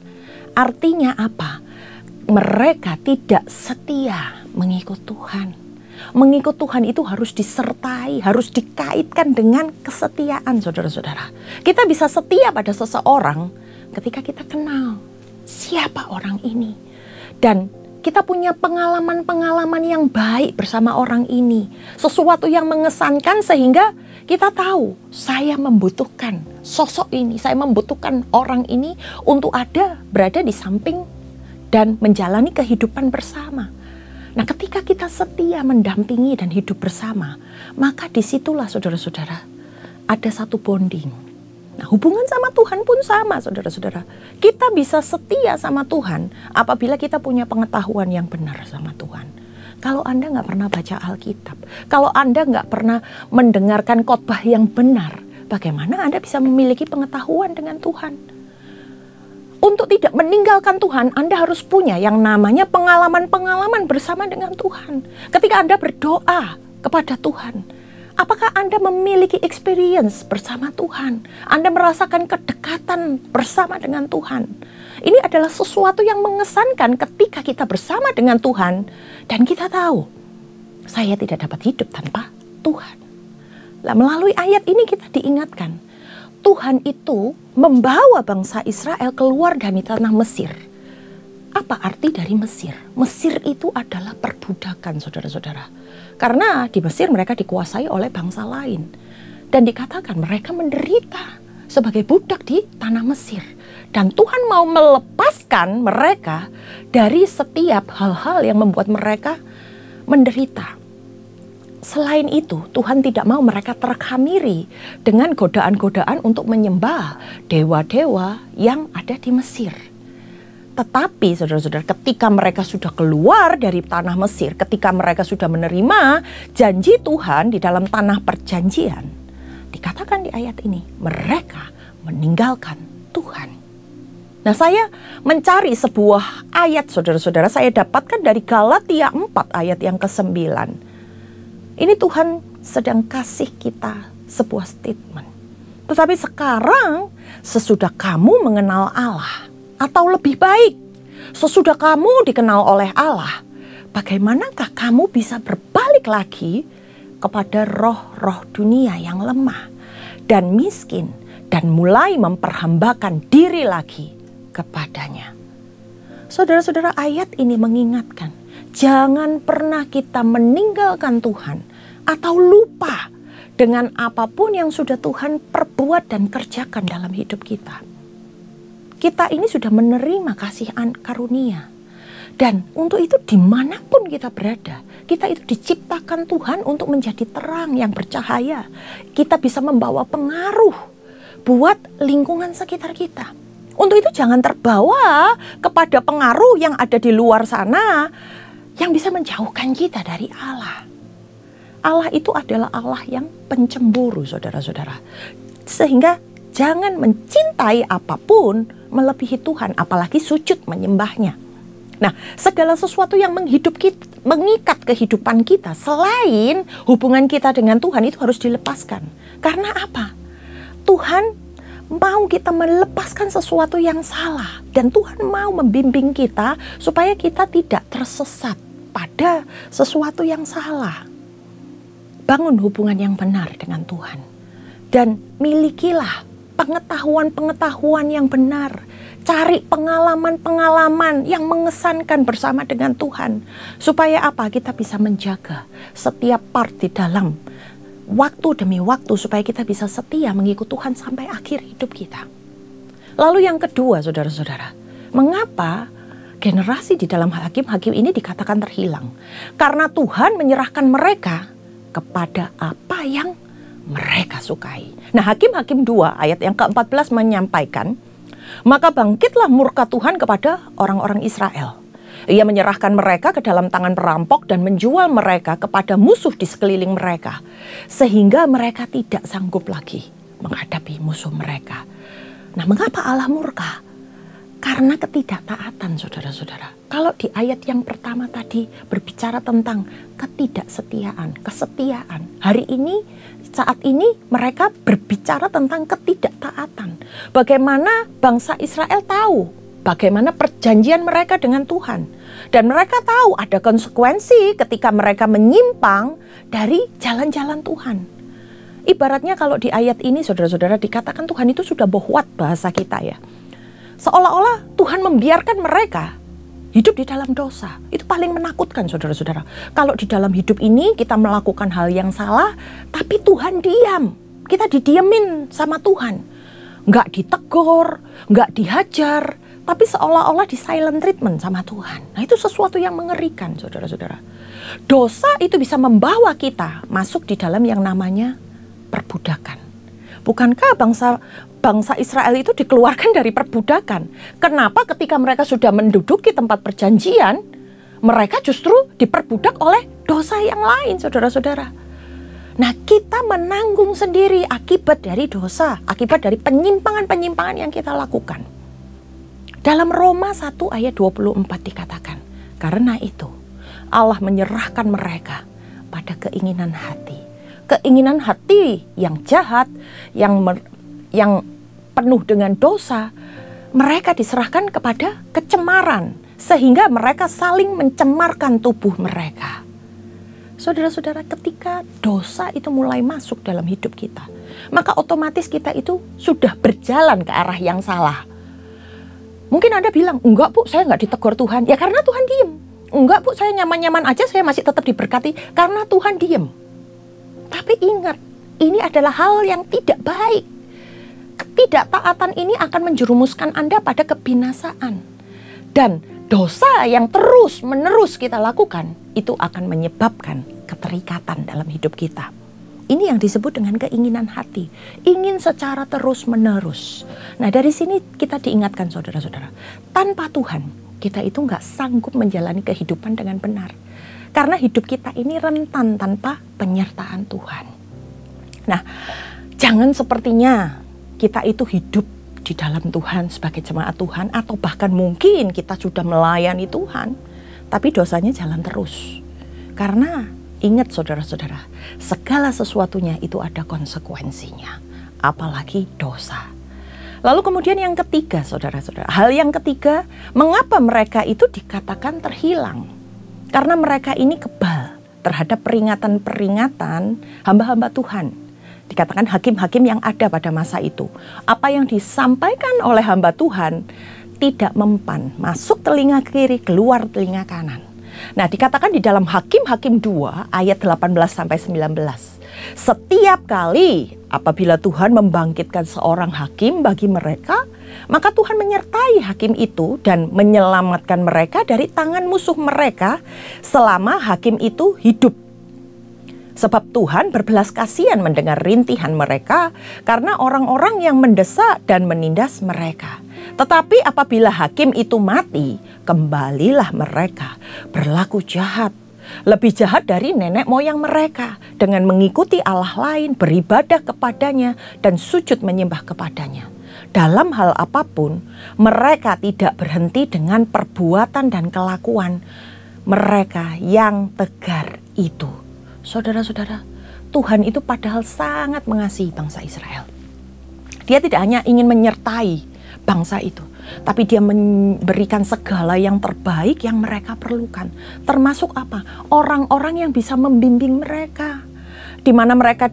Artinya apa? Mereka tidak setia mengikut Tuhan. Mengikut Tuhan itu harus disertai, harus dikaitkan dengan kesetiaan, saudara-saudara. Kita bisa setia pada seseorang ketika kita kenal siapa orang ini. Dan kita punya pengalaman-pengalaman yang baik bersama orang ini. Sesuatu yang mengesankan sehingga kita tahu saya membutuhkan sosok ini, saya membutuhkan orang ini untuk berada di samping dan menjalani kehidupan bersama. Nah, ketika kita setia mendampingi dan hidup bersama, maka disitulah saudara-saudara ada satu bonding. Nah, hubungan sama Tuhan pun sama, saudara-saudara. Kita bisa setia sama Tuhan apabila kita punya pengetahuan yang benar sama Tuhan. Kalau Anda nggak pernah baca Alkitab, kalau Anda nggak pernah mendengarkan khotbah yang benar, bagaimana Anda bisa memiliki pengetahuan dengan Tuhan? Untuk tidak meninggalkan Tuhan, Anda harus punya yang namanya pengalaman-pengalaman bersama dengan Tuhan. Ketika Anda berdoa kepada Tuhan, apakah Anda memiliki experience bersama Tuhan? Anda merasakan kedekatan bersama dengan Tuhan. Ini adalah sesuatu yang mengesankan ketika kita bersama dengan Tuhan dan kita tahu, saya tidak dapat hidup tanpa Tuhan. Nah, melalui ayat ini kita diingatkan, Tuhan itu membawa bangsa Israel keluar dari tanah Mesir. Apa arti dari Mesir? Mesir itu adalah perbudakan, saudara-saudara. Karena di Mesir mereka dikuasai oleh bangsa lain. Dan dikatakan mereka menderita sebagai budak di tanah Mesir. Dan Tuhan mau melepaskan mereka dari setiap hal-hal yang membuat mereka menderita. Selain itu, Tuhan tidak mau mereka terkhamiri dengan godaan-godaan untuk menyembah dewa-dewa yang ada di Mesir. Tetapi saudara-saudara, ketika mereka sudah keluar dari tanah Mesir, ketika mereka sudah menerima janji Tuhan di dalam tanah perjanjian, dikatakan di ayat ini, mereka meninggalkan Tuhan. Nah, saya mencari sebuah ayat, saudara-saudara, saya dapatkan dari Galatia 4 ayat yang ke-9. Ini Tuhan sedang kasih kita sebuah statement. Tetapi sekarang sesudah kamu mengenal Allah, atau lebih baik, sesudah kamu dikenal oleh Allah, bagaimanakah kamu bisa berbalik lagi kepada roh-roh dunia yang lemah dan miskin dan mulai memperhambakan diri lagi kepadanya? Saudara-saudara, ayat ini mengingatkan, jangan pernah kita meninggalkan Tuhan atau lupa dengan apapun yang sudah Tuhan perbuat dan kerjakan dalam hidup kita. Kita ini sudah menerima kasih karunia. Dan untuk itu dimanapun kita berada, kita itu diciptakan Tuhan untuk menjadi terang yang bercahaya. Kita bisa membawa pengaruh buat lingkungan sekitar kita. Untuk itu jangan terbawa kepada pengaruh yang ada di luar sana yang bisa menjauhkan kita dari Allah. Allah itu adalah Allah yang pencemburu, saudara-saudara. Sehingga jangan mencintai apapun melebihi Tuhan, apalagi sujud menyembahnya. Nah, segala sesuatu yang mengikat kehidupan kita selain hubungan kita dengan Tuhan itu harus dilepaskan. Karena apa? Tuhan mau kita melepaskan sesuatu yang salah. Dan Tuhan mau membimbing kita supaya kita tidak tersesat pada sesuatu yang salah. Bangun hubungan yang benar dengan Tuhan. Dan milikilah pengetahuan-pengetahuan yang benar. Cari pengalaman-pengalaman yang mengesankan bersama dengan Tuhan. Supaya apa? Kita bisa menjaga setiap part di dalam waktu demi waktu. Supaya kita bisa setia mengikut Tuhan sampai akhir hidup kita. Lalu yang kedua, saudara-saudara. Mengapa generasi di dalam hakim-hakim ini dikatakan terhilang? Karena Tuhan menyerahkan mereka kepada apa yang mereka sukai. Nah, Hakim-Hakim 2 ayat yang ke-14 menyampaikan, maka bangkitlah murka Tuhan kepada orang-orang Israel. Ia menyerahkan mereka ke dalam tangan perampok dan menjual mereka kepada musuh di sekeliling mereka. Sehingga mereka tidak sanggup lagi menghadapi musuh mereka. Nah, mengapa Allah murka? Karena ketidaktaatan, saudara-saudara. Kalau di ayat yang pertama tadi berbicara tentang ketidaksetiaan, kesetiaan. Hari ini, saat ini mereka berbicara tentang ketidaktaatan. Bagaimana bangsa Israel tahu bagaimana perjanjian mereka dengan Tuhan. Dan mereka tahu ada konsekuensi ketika mereka menyimpang dari jalan-jalan Tuhan. Ibaratnya kalau di ayat ini, saudara-saudara, dikatakan Tuhan itu sudah bohwat bahasa kita ya. Seolah-olah Tuhan membiarkan mereka hidup di dalam dosa. Itu paling menakutkan, saudara-saudara. Kalau di dalam hidup ini kita melakukan hal yang salah, tapi Tuhan diam. Kita didiemin sama Tuhan. Nggak ditegur, nggak dihajar, tapi seolah-olah di silent treatment sama Tuhan. Nah, itu sesuatu yang mengerikan, saudara-saudara. Dosa itu bisa membawa kita masuk di dalam yang namanya perbudakan. Bukankah bangsa Israel itu dikeluarkan dari perbudakan? Kenapa ketika mereka sudah menduduki tempat perjanjian, mereka justru diperbudak oleh dosa yang lain, saudara-saudara? Nah, kita menanggung sendiri akibat dari dosa, akibat dari penyimpangan-penyimpangan yang kita lakukan. Dalam Roma 1 ayat 24 dikatakan, karena itu Allah menyerahkan mereka pada keinginan hati. Keinginan hati yang jahat, yang penuh dengan dosa, mereka diserahkan kepada kecemaran, sehingga mereka saling mencemarkan tubuh mereka. Saudara-saudara, ketika dosa itu mulai masuk dalam hidup kita, maka otomatis kita itu sudah berjalan ke arah yang salah. Mungkin Anda bilang, enggak Bu, saya enggak ditegur Tuhan. Ya karena Tuhan diem. Enggak Bu, saya nyaman-nyaman aja, saya masih tetap diberkati karena Tuhan diem. Tapi ingat, ini adalah hal yang tidak baik. Ketidaktaatan ini akan menjerumuskan Anda pada kebinasaan. Dan dosa yang terus-menerus kita lakukan, itu akan menyebabkan keterikatan dalam hidup kita. Ini yang disebut dengan keinginan hati. Ingin secara terus-menerus. Nah, dari sini kita diingatkan, saudara-saudara. Tanpa Tuhan, kita itu nggak sanggup menjalani kehidupan dengan benar. Karena hidup kita ini rentan tanpa penyertaan Tuhan. Nah, jangan sepertinya kita itu hidup di dalam Tuhan sebagai jemaat Tuhan, atau bahkan mungkin kita sudah melayani Tuhan, tapi dosanya jalan terus. Karena ingat, saudara-saudara, segala sesuatunya itu ada konsekuensinya, apalagi dosa. Lalu kemudian yang ketiga, saudara-saudara, hal yang ketiga, mengapa mereka itu dikatakan terhilang? Karena mereka ini kebal terhadap peringatan-peringatan hamba-hamba Tuhan. Dikatakan hakim-hakim yang ada pada masa itu. Apa yang disampaikan oleh hamba Tuhan tidak mempan. Masuk telinga kiri, keluar telinga kanan. Nah, dikatakan di dalam Hakim-Hakim 2 ayat 18-19. Setiap kali apabila Tuhan membangkitkan seorang hakim bagi mereka, maka Tuhan menyertai hakim itu dan menyelamatkan mereka dari tangan musuh mereka selama hakim itu hidup. Sebab Tuhan berbelas kasihan mendengar rintihan mereka karena orang-orang yang mendesak dan menindas mereka. Tetapi apabila hakim itu mati, kembalilah mereka berlaku jahat. Lebih jahat dari nenek moyang mereka dengan mengikuti Allah lain, beribadah kepadanya dan sujud menyembah kepadanya. Dalam hal apapun, mereka tidak berhenti dengan perbuatan dan kelakuan mereka yang tegar itu. Saudara-saudara, Tuhan itu padahal sangat mengasihi bangsa Israel. Dia tidak hanya ingin menyertai bangsa itu, tapi dia memberikan segala yang terbaik yang mereka perlukan. Termasuk apa? Orang-orang yang bisa membimbing mereka. Di mana mereka,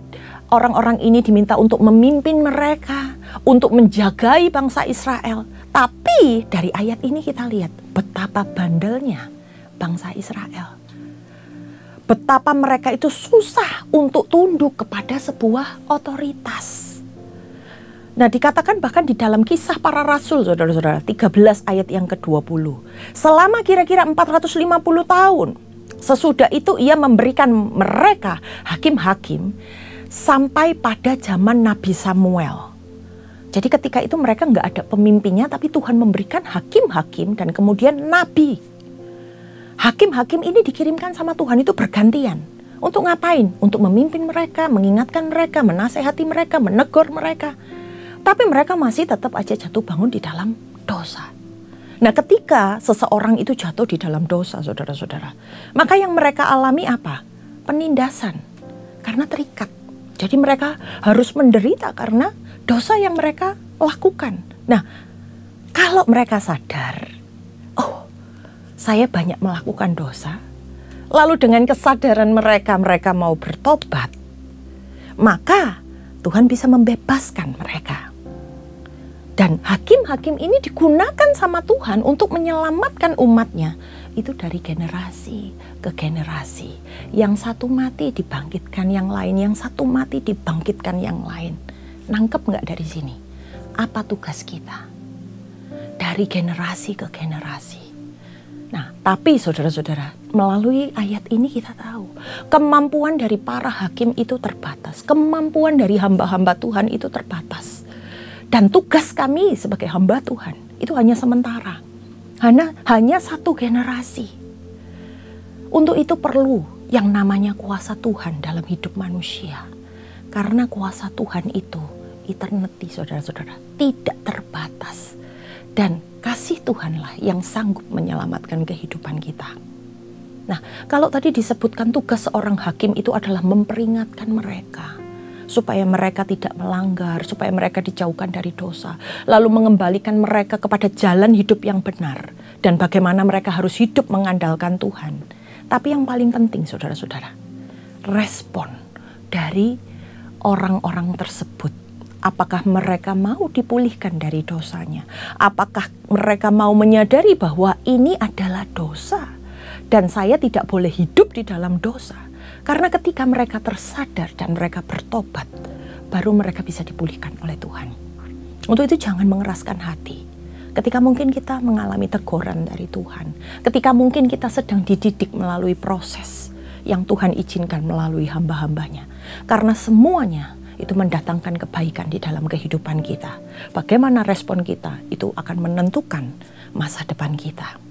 orang-orang ini diminta untuk memimpin mereka, untuk menjagai bangsa Israel. Tapi dari ayat ini kita lihat betapa bandelnya bangsa Israel. Betapa mereka itu susah untuk tunduk kepada sebuah otoritas. Nah, dikatakan bahkan di dalam Kisah Para Rasul, saudara-saudara, 13 ayat yang ke-20. Selama kira-kira 450 tahun, sesudah itu ia memberikan mereka hakim-hakim sampai pada zaman Nabi Samuel. Jadi ketika itu mereka nggak ada pemimpinnya, tapi Tuhan memberikan hakim-hakim dan kemudian nabi. Hakim-hakim ini dikirimkan sama Tuhan itu bergantian. Untuk ngapain? Untuk memimpin mereka, mengingatkan mereka, menasehati mereka, menegur mereka. Tapi mereka masih tetap aja jatuh bangun di dalam dosa. Nah, ketika seseorang itu jatuh di dalam dosa, saudara-saudara, maka yang mereka alami apa? Penindasan. Karena terikat. Jadi mereka harus menderita karena dosa yang mereka lakukan. Nah, kalau mereka sadar, oh, saya banyak melakukan dosa, lalu dengan kesadaran mereka mau bertobat, maka Tuhan bisa membebaskan mereka. Dan hakim-hakim ini digunakan sama Tuhan untuk menyelamatkan umatnya. Itu dari generasi ke generasi. Yang satu mati dibangkitkan yang lain, yang satu mati dibangkitkan yang lain. Nangkep nggak dari sini? Apa tugas kita? Dari generasi ke generasi. Nah, tapi saudara-saudara, melalui ayat ini kita tahu kemampuan dari para hakim itu terbatas. Kemampuan dari hamba-hamba Tuhan itu terbatas. Dan tugas kami sebagai hamba Tuhan itu hanya sementara. Hanya satu generasi. Untuk itu perlu yang namanya kuasa Tuhan dalam hidup manusia. Karena kuasa Tuhan itu eternity, saudara-saudara, tidak terbatas. Dan kasih Tuhanlah yang sanggup menyelamatkan kehidupan kita. Nah, kalau tadi disebutkan tugas seorang hakim itu adalah memperingatkan mereka supaya mereka tidak melanggar, supaya mereka dijauhkan dari dosa, lalu mengembalikan mereka kepada jalan hidup yang benar, dan bagaimana mereka harus hidup mengandalkan Tuhan. Tapi yang paling penting, saudara-saudara, respon dari orang-orang tersebut. Apakah mereka mau dipulihkan dari dosanya? Apakah mereka mau menyadari bahwa ini adalah dosa dan saya tidak boleh hidup di dalam dosa? Karena ketika mereka tersadar dan mereka bertobat, baru mereka bisa dipulihkan oleh Tuhan. Untuk itu jangan mengeraskan hati. Ketika mungkin kita mengalami teguran dari Tuhan, ketika mungkin kita sedang dididik melalui proses yang Tuhan izinkan melalui hamba-hambanya. Karena semuanya itu mendatangkan kebaikan di dalam kehidupan kita. Bagaimana respon kita itu akan menentukan masa depan kita.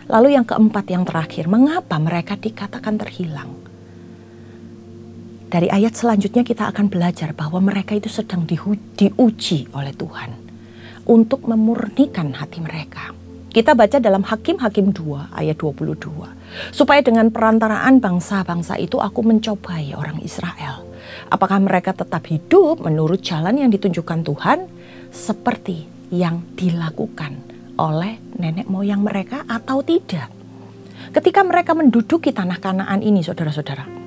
Lalu yang keempat, yang terakhir, mengapa mereka dikatakan terhilang? Dari ayat selanjutnya kita akan belajar bahwa mereka itu sedang diuji oleh Tuhan untuk memurnikan hati mereka. Kita baca dalam Hakim-Hakim 2 ayat 22. Supaya dengan perantaraan bangsa-bangsa itu aku mencobai orang Israel. Apakah mereka tetap hidup menurut jalan yang ditunjukkan Tuhan seperti yang dilakukan oleh nenek moyang mereka atau tidak? Ketika mereka menduduki tanah Kanaan ini, saudara-saudara,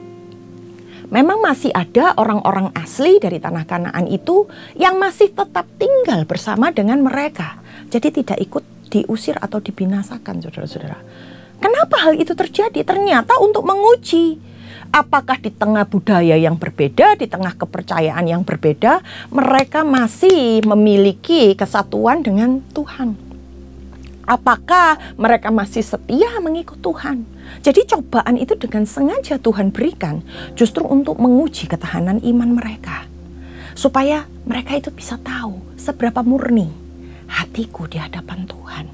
memang masih ada orang-orang asli dari tanah Kanaan itu yang masih tetap tinggal bersama dengan mereka. Jadi tidak ikut diusir atau dibinasakan, saudara-saudara. Kenapa hal itu terjadi? Ternyata untuk menguji apakah di tengah budaya yang berbeda, di tengah kepercayaan yang berbeda, mereka masih memiliki kesatuan dengan Tuhan. Apakah mereka masih setia mengikut Tuhan? Jadi cobaan itu dengan sengaja Tuhan berikan justru untuk menguji ketahanan iman mereka. Supaya mereka itu bisa tahu seberapa murni hatiku di hadapan Tuhan.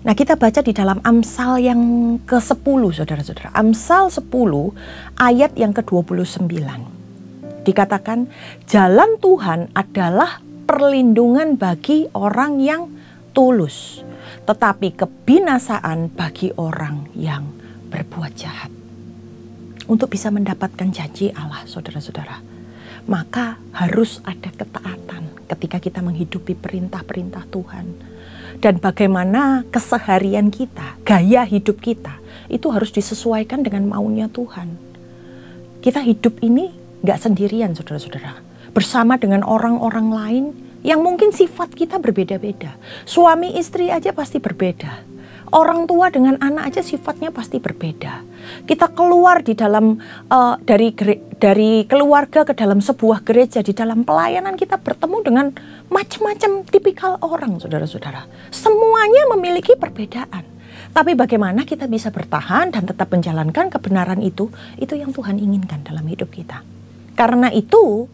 Nah, kita baca di dalam Amsal yang ke-10, saudara-saudara. Amsal 10 ayat yang ke-29. Dikatakan, jalan Tuhan adalah perlindungan bagi orang yang tulus, tetapi kebinasaan bagi orang yang berbuat jahat. Untuk bisa mendapatkan janji Allah, saudara-saudara, maka harus ada ketaatan ketika kita menghidupi perintah-perintah Tuhan. Dan bagaimana keseharian kita, gaya hidup kita, itu harus disesuaikan dengan maunya Tuhan. Kita hidup ini gak sendirian, saudara-saudara. bersama dengan orang-orang lain yang mungkin sifat kita berbeda-beda. Suami istri aja pasti berbeda. Orang tua dengan anak aja sifatnya pasti berbeda. Kita keluar di dalam dari keluarga ke dalam sebuah gereja, di dalam pelayanan kita bertemu dengan macam-macam tipikal orang, saudara-saudara. Semuanya memiliki perbedaan. Tapi bagaimana kita bisa bertahan dan tetap menjalankan kebenaran itu yang Tuhan inginkan dalam hidup kita. Karena itu,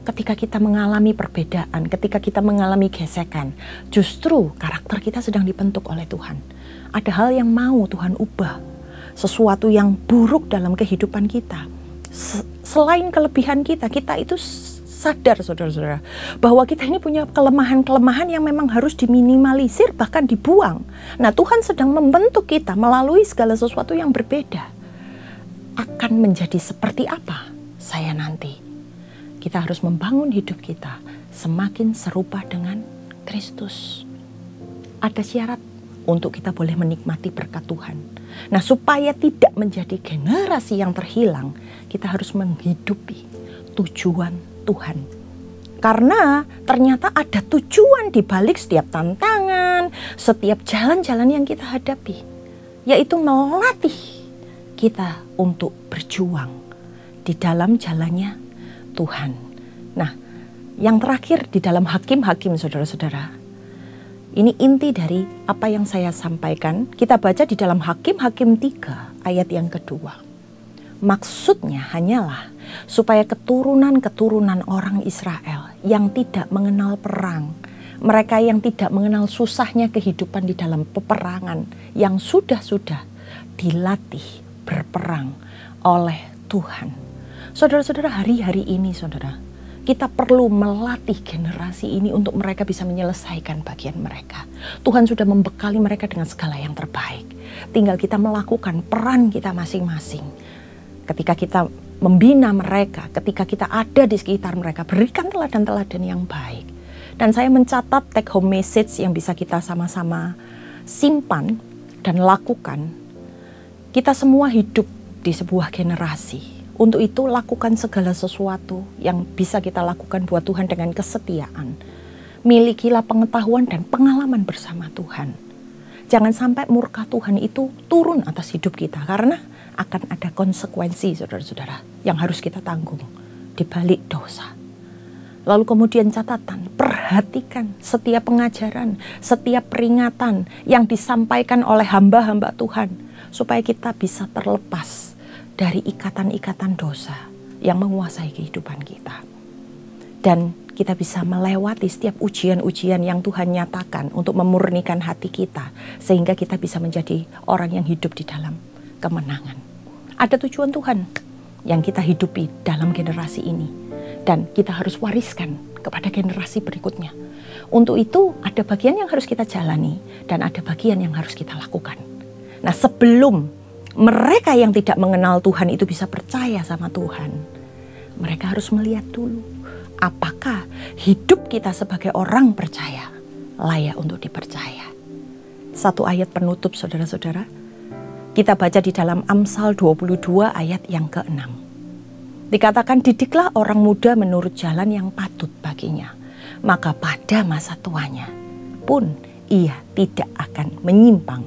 ketika kita mengalami perbedaan, ketika kita mengalami gesekan, justru karakter kita sedang dibentuk oleh Tuhan. Ada hal yang mau Tuhan ubah, sesuatu yang buruk dalam kehidupan kita. Selain kelebihan kita itu sadar, saudara-saudara, bahwa kita ini punya kelemahan-kelemahan yang memang harus diminimalisir, bahkan dibuang. Nah, Tuhan sedang membentuk kita melalui segala sesuatu yang berbeda. Akan menjadi seperti apa saya nanti? Kita harus membangun hidup kita semakin serupa dengan Kristus. Ada syarat untuk kita boleh menikmati berkat Tuhan. Nah, supaya tidak menjadi generasi yang terhilang, kita harus menghidupi tujuan Tuhan. Karena ternyata ada tujuan di balik setiap tantangan, setiap jalan-jalan yang kita hadapi, yaitu melatih kita untuk berjuang di dalam jalannya Tuhan. Nah, yang terakhir di dalam Hakim-Hakim, saudara-saudara, ini inti dari apa yang saya sampaikan. Kita baca di dalam Hakim-Hakim 3 ayat yang kedua. Maksudnya hanyalah supaya keturunan-keturunan orang Israel yang tidak mengenal perang, mereka yang tidak mengenal susahnya kehidupan di dalam peperangan, yang sudah dilatih berperang oleh Tuhan. Saudara-saudara, hari-hari ini saudara, kita perlu melatih generasi ini untuk mereka bisa menyelesaikan bagian mereka. Tuhan sudah membekali mereka dengan segala yang terbaik. Tinggal kita melakukan peran kita masing-masing. Ketika kita membina mereka, ketika kita ada di sekitar mereka, berikan teladan-teladan yang baik. Dan saya mencatat take home message yang bisa kita sama-sama simpan dan lakukan. Kita semua hidup di sebuah generasi. Untuk itu lakukan segala sesuatu yang bisa kita lakukan buat Tuhan dengan kesetiaan. Milikilah pengetahuan dan pengalaman bersama Tuhan. Jangan sampai murka Tuhan itu turun atas hidup kita, karena akan ada konsekuensi, saudara-saudara, yang harus kita tanggung di balik dosa. Lalu kemudian catatan, perhatikan setiap pengajaran, setiap peringatan yang disampaikan oleh hamba-hamba Tuhan, supaya kita bisa terlepas dari ikatan-ikatan dosa yang menguasai kehidupan kita. Dan kita bisa melewati setiap ujian-ujian yang Tuhan nyatakan untuk memurnikan hati kita, sehingga kita bisa menjadi orang yang hidup di dalam kemenangan. Ada tujuan Tuhan yang kita hidupi dalam generasi ini, dan kita harus wariskan kepada generasi berikutnya. Untuk itu ada bagian yang harus kita jalani, dan ada bagian yang harus kita lakukan. Nah, sebelum mereka yang tidak mengenal Tuhan itu bisa percaya sama Tuhan, mereka harus melihat dulu apakah hidup kita sebagai orang percaya layak untuk dipercaya. Satu ayat penutup, saudara-saudara, kita baca di dalam Amsal 22 ayat yang ke-6. Dikatakan, didiklah orang muda menurut jalan yang patut baginya, maka pada masa tuanya pun ia tidak akan menyimpang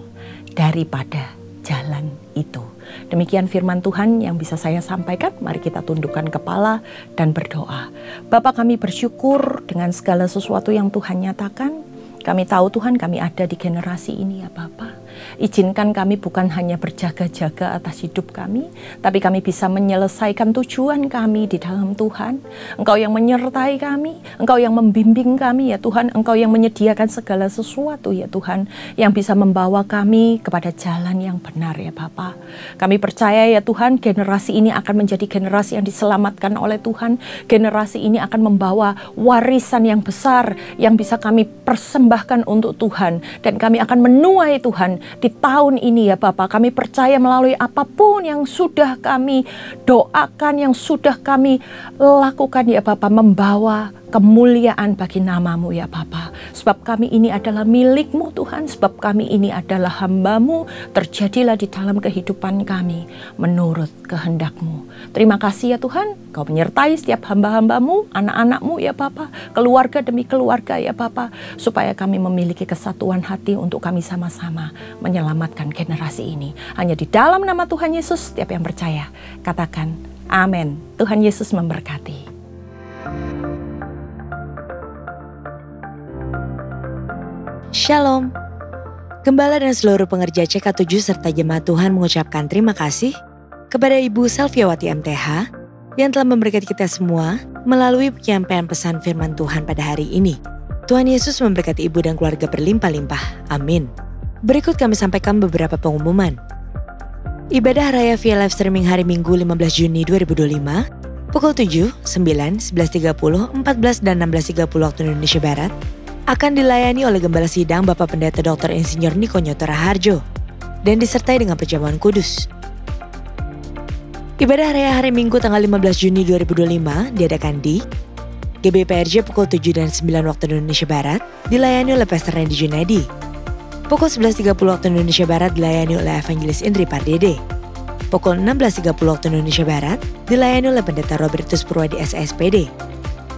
daripada jalan itu. Demikian firman Tuhan yang bisa saya sampaikan. Mari kita tundukkan kepala dan berdoa. Bapa, kami bersyukur dengan segala sesuatu yang Tuhan nyatakan. Kami tahu Tuhan, kami ada di generasi ini ya Bapa. Izinkan kami bukan hanya berjaga-jaga atas hidup kami, tapi kami bisa menyelesaikan tujuan kami di dalam Tuhan. Engkau yang menyertai kami, Engkau yang membimbing kami ya Tuhan, Engkau yang menyediakan segala sesuatu ya Tuhan, yang bisa membawa kami kepada jalan yang benar ya Bapa. Kami percaya ya Tuhan, generasi ini akan menjadi generasi yang diselamatkan oleh Tuhan. Generasi ini akan membawa warisan yang besar yang bisa kami persembahkan untuk Tuhan, dan kami akan menuai Tuhan di tahun ini ya Bapa. Kami percaya melalui apapun yang sudah kami doakan, yang sudah kami lakukan ya Bapa, membawa kemuliaan bagi nama-Mu ya Bapa. Sebab kami ini adalah milik-Mu Tuhan, sebab kami ini adalah hamba-Mu. Terjadilah di dalam kehidupan kami menurut kehendak-Mu. Terima kasih ya Tuhan, Kau menyertai setiap hamba-hamba-Mu, anak-anak-Mu ya Bapa, keluarga demi keluarga ya Bapa, supaya kami memiliki kesatuan hati untuk kami sama-sama menyelamatkan generasi ini. Hanya di dalam nama Tuhan Yesus, setiap yang percaya, katakan amin. Tuhan Yesus memberkati. Shalom. Gembala dan seluruh pengerja CK7 serta jemaat Tuhan mengucapkan terima kasih kepada Ibu Selviawati MTH yang telah memberkati kita semua melalui penyampaian pesan firman Tuhan pada hari ini. Tuhan Yesus memberkati Ibu dan keluarga berlimpah-limpah. Amin. Berikut kami sampaikan beberapa pengumuman. Ibadah Raya via live streaming hari Minggu 15 Juni 2025 pukul 7, 9, 11.30, 14 dan 16.30 waktu Indonesia Barat akan dilayani oleh Gembala Sidang Bapak Pendeta Dr. Insinyur Niko Nyoto Raharjo dan disertai dengan perjamuan kudus. Ibadah Raya hari Minggu tanggal 15 Juni 2025 diadakan di GBPRJ pukul 7 dan 9 waktu Indonesia Barat dilayani oleh Pastor Randy Junedi. Pukul 11.30 waktu Indonesia Barat dilayani oleh Evangelis Indri Pardede. Pukul 16.30 waktu Indonesia Barat dilayani oleh Pendeta Robertus Purwadi SSPD.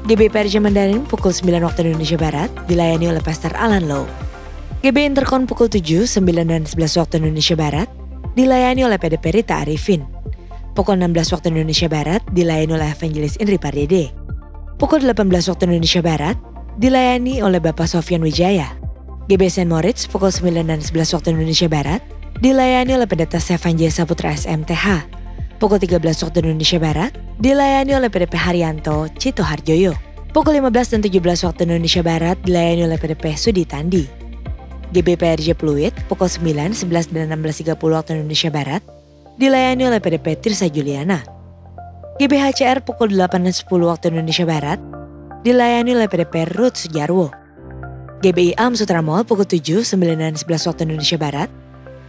GBPRJ Mandarin pukul 9 waktu Indonesia Barat dilayani oleh Pastor Alan Low. GB Intercon pukul 7, 9 dan 11 waktu Indonesia Barat dilayani oleh PDP Rita Arifin. Pukul 16 waktu Indonesia Barat dilayani oleh Evangelis Indri Pardede. Pukul 18 waktu Indonesia Barat dilayani oleh Bapak Sofyan Wijaya. GB St. Moritz pukul 9 dan 11 waktu Indonesia Barat dilayani oleh Pendeta Stefan J. Saputra SMTH. Pukul 13 waktu Indonesia Barat dilayani oleh PDP Haryanto Cito Harjoyo. Pukul 15 dan 17 waktu Indonesia Barat dilayani oleh PDP Sudi Tandi. GBPRJ Pluit pukul 9, 11 dan 16.30 waktu Indonesia Barat dilayani oleh PDP Tirsa Juliana. GBHCR pukul 8 dan 10 waktu Indonesia Barat dilayani oleh PDP Ruth Sujarwo. GBI Am Sutra Mall pukul 7, 9 dan 11 waktu Indonesia Barat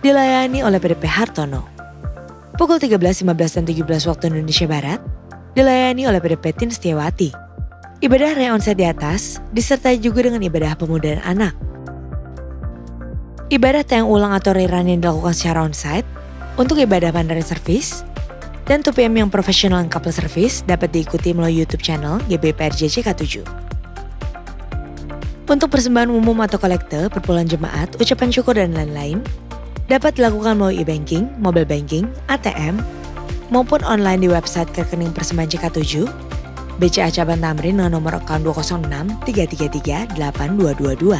dilayani oleh PDP Hartono. Pukul 13, 15 dan 17 waktu Indonesia Barat dilayani oleh PDP Tin Setiawati. Ibadah Raya Onsite di atas disertai juga dengan ibadah pemuda dan anak. Ibadah tayang ulang atau rerun yang dilakukan secara onsite untuk ibadah Pandaren Service dan 2PM yang profesional dan couple service dapat diikuti melalui YouTube channel GBPRJ CK7. Untuk persembahan umum atau kolekte, perpuluhan jemaat, ucapan syukur dan lain-lain dapat dilakukan melalui e-banking, mobile banking, ATM, maupun online di website rekening persembahan CK7, BCA Cabang Tamrin dengan nomor account 206 333 8222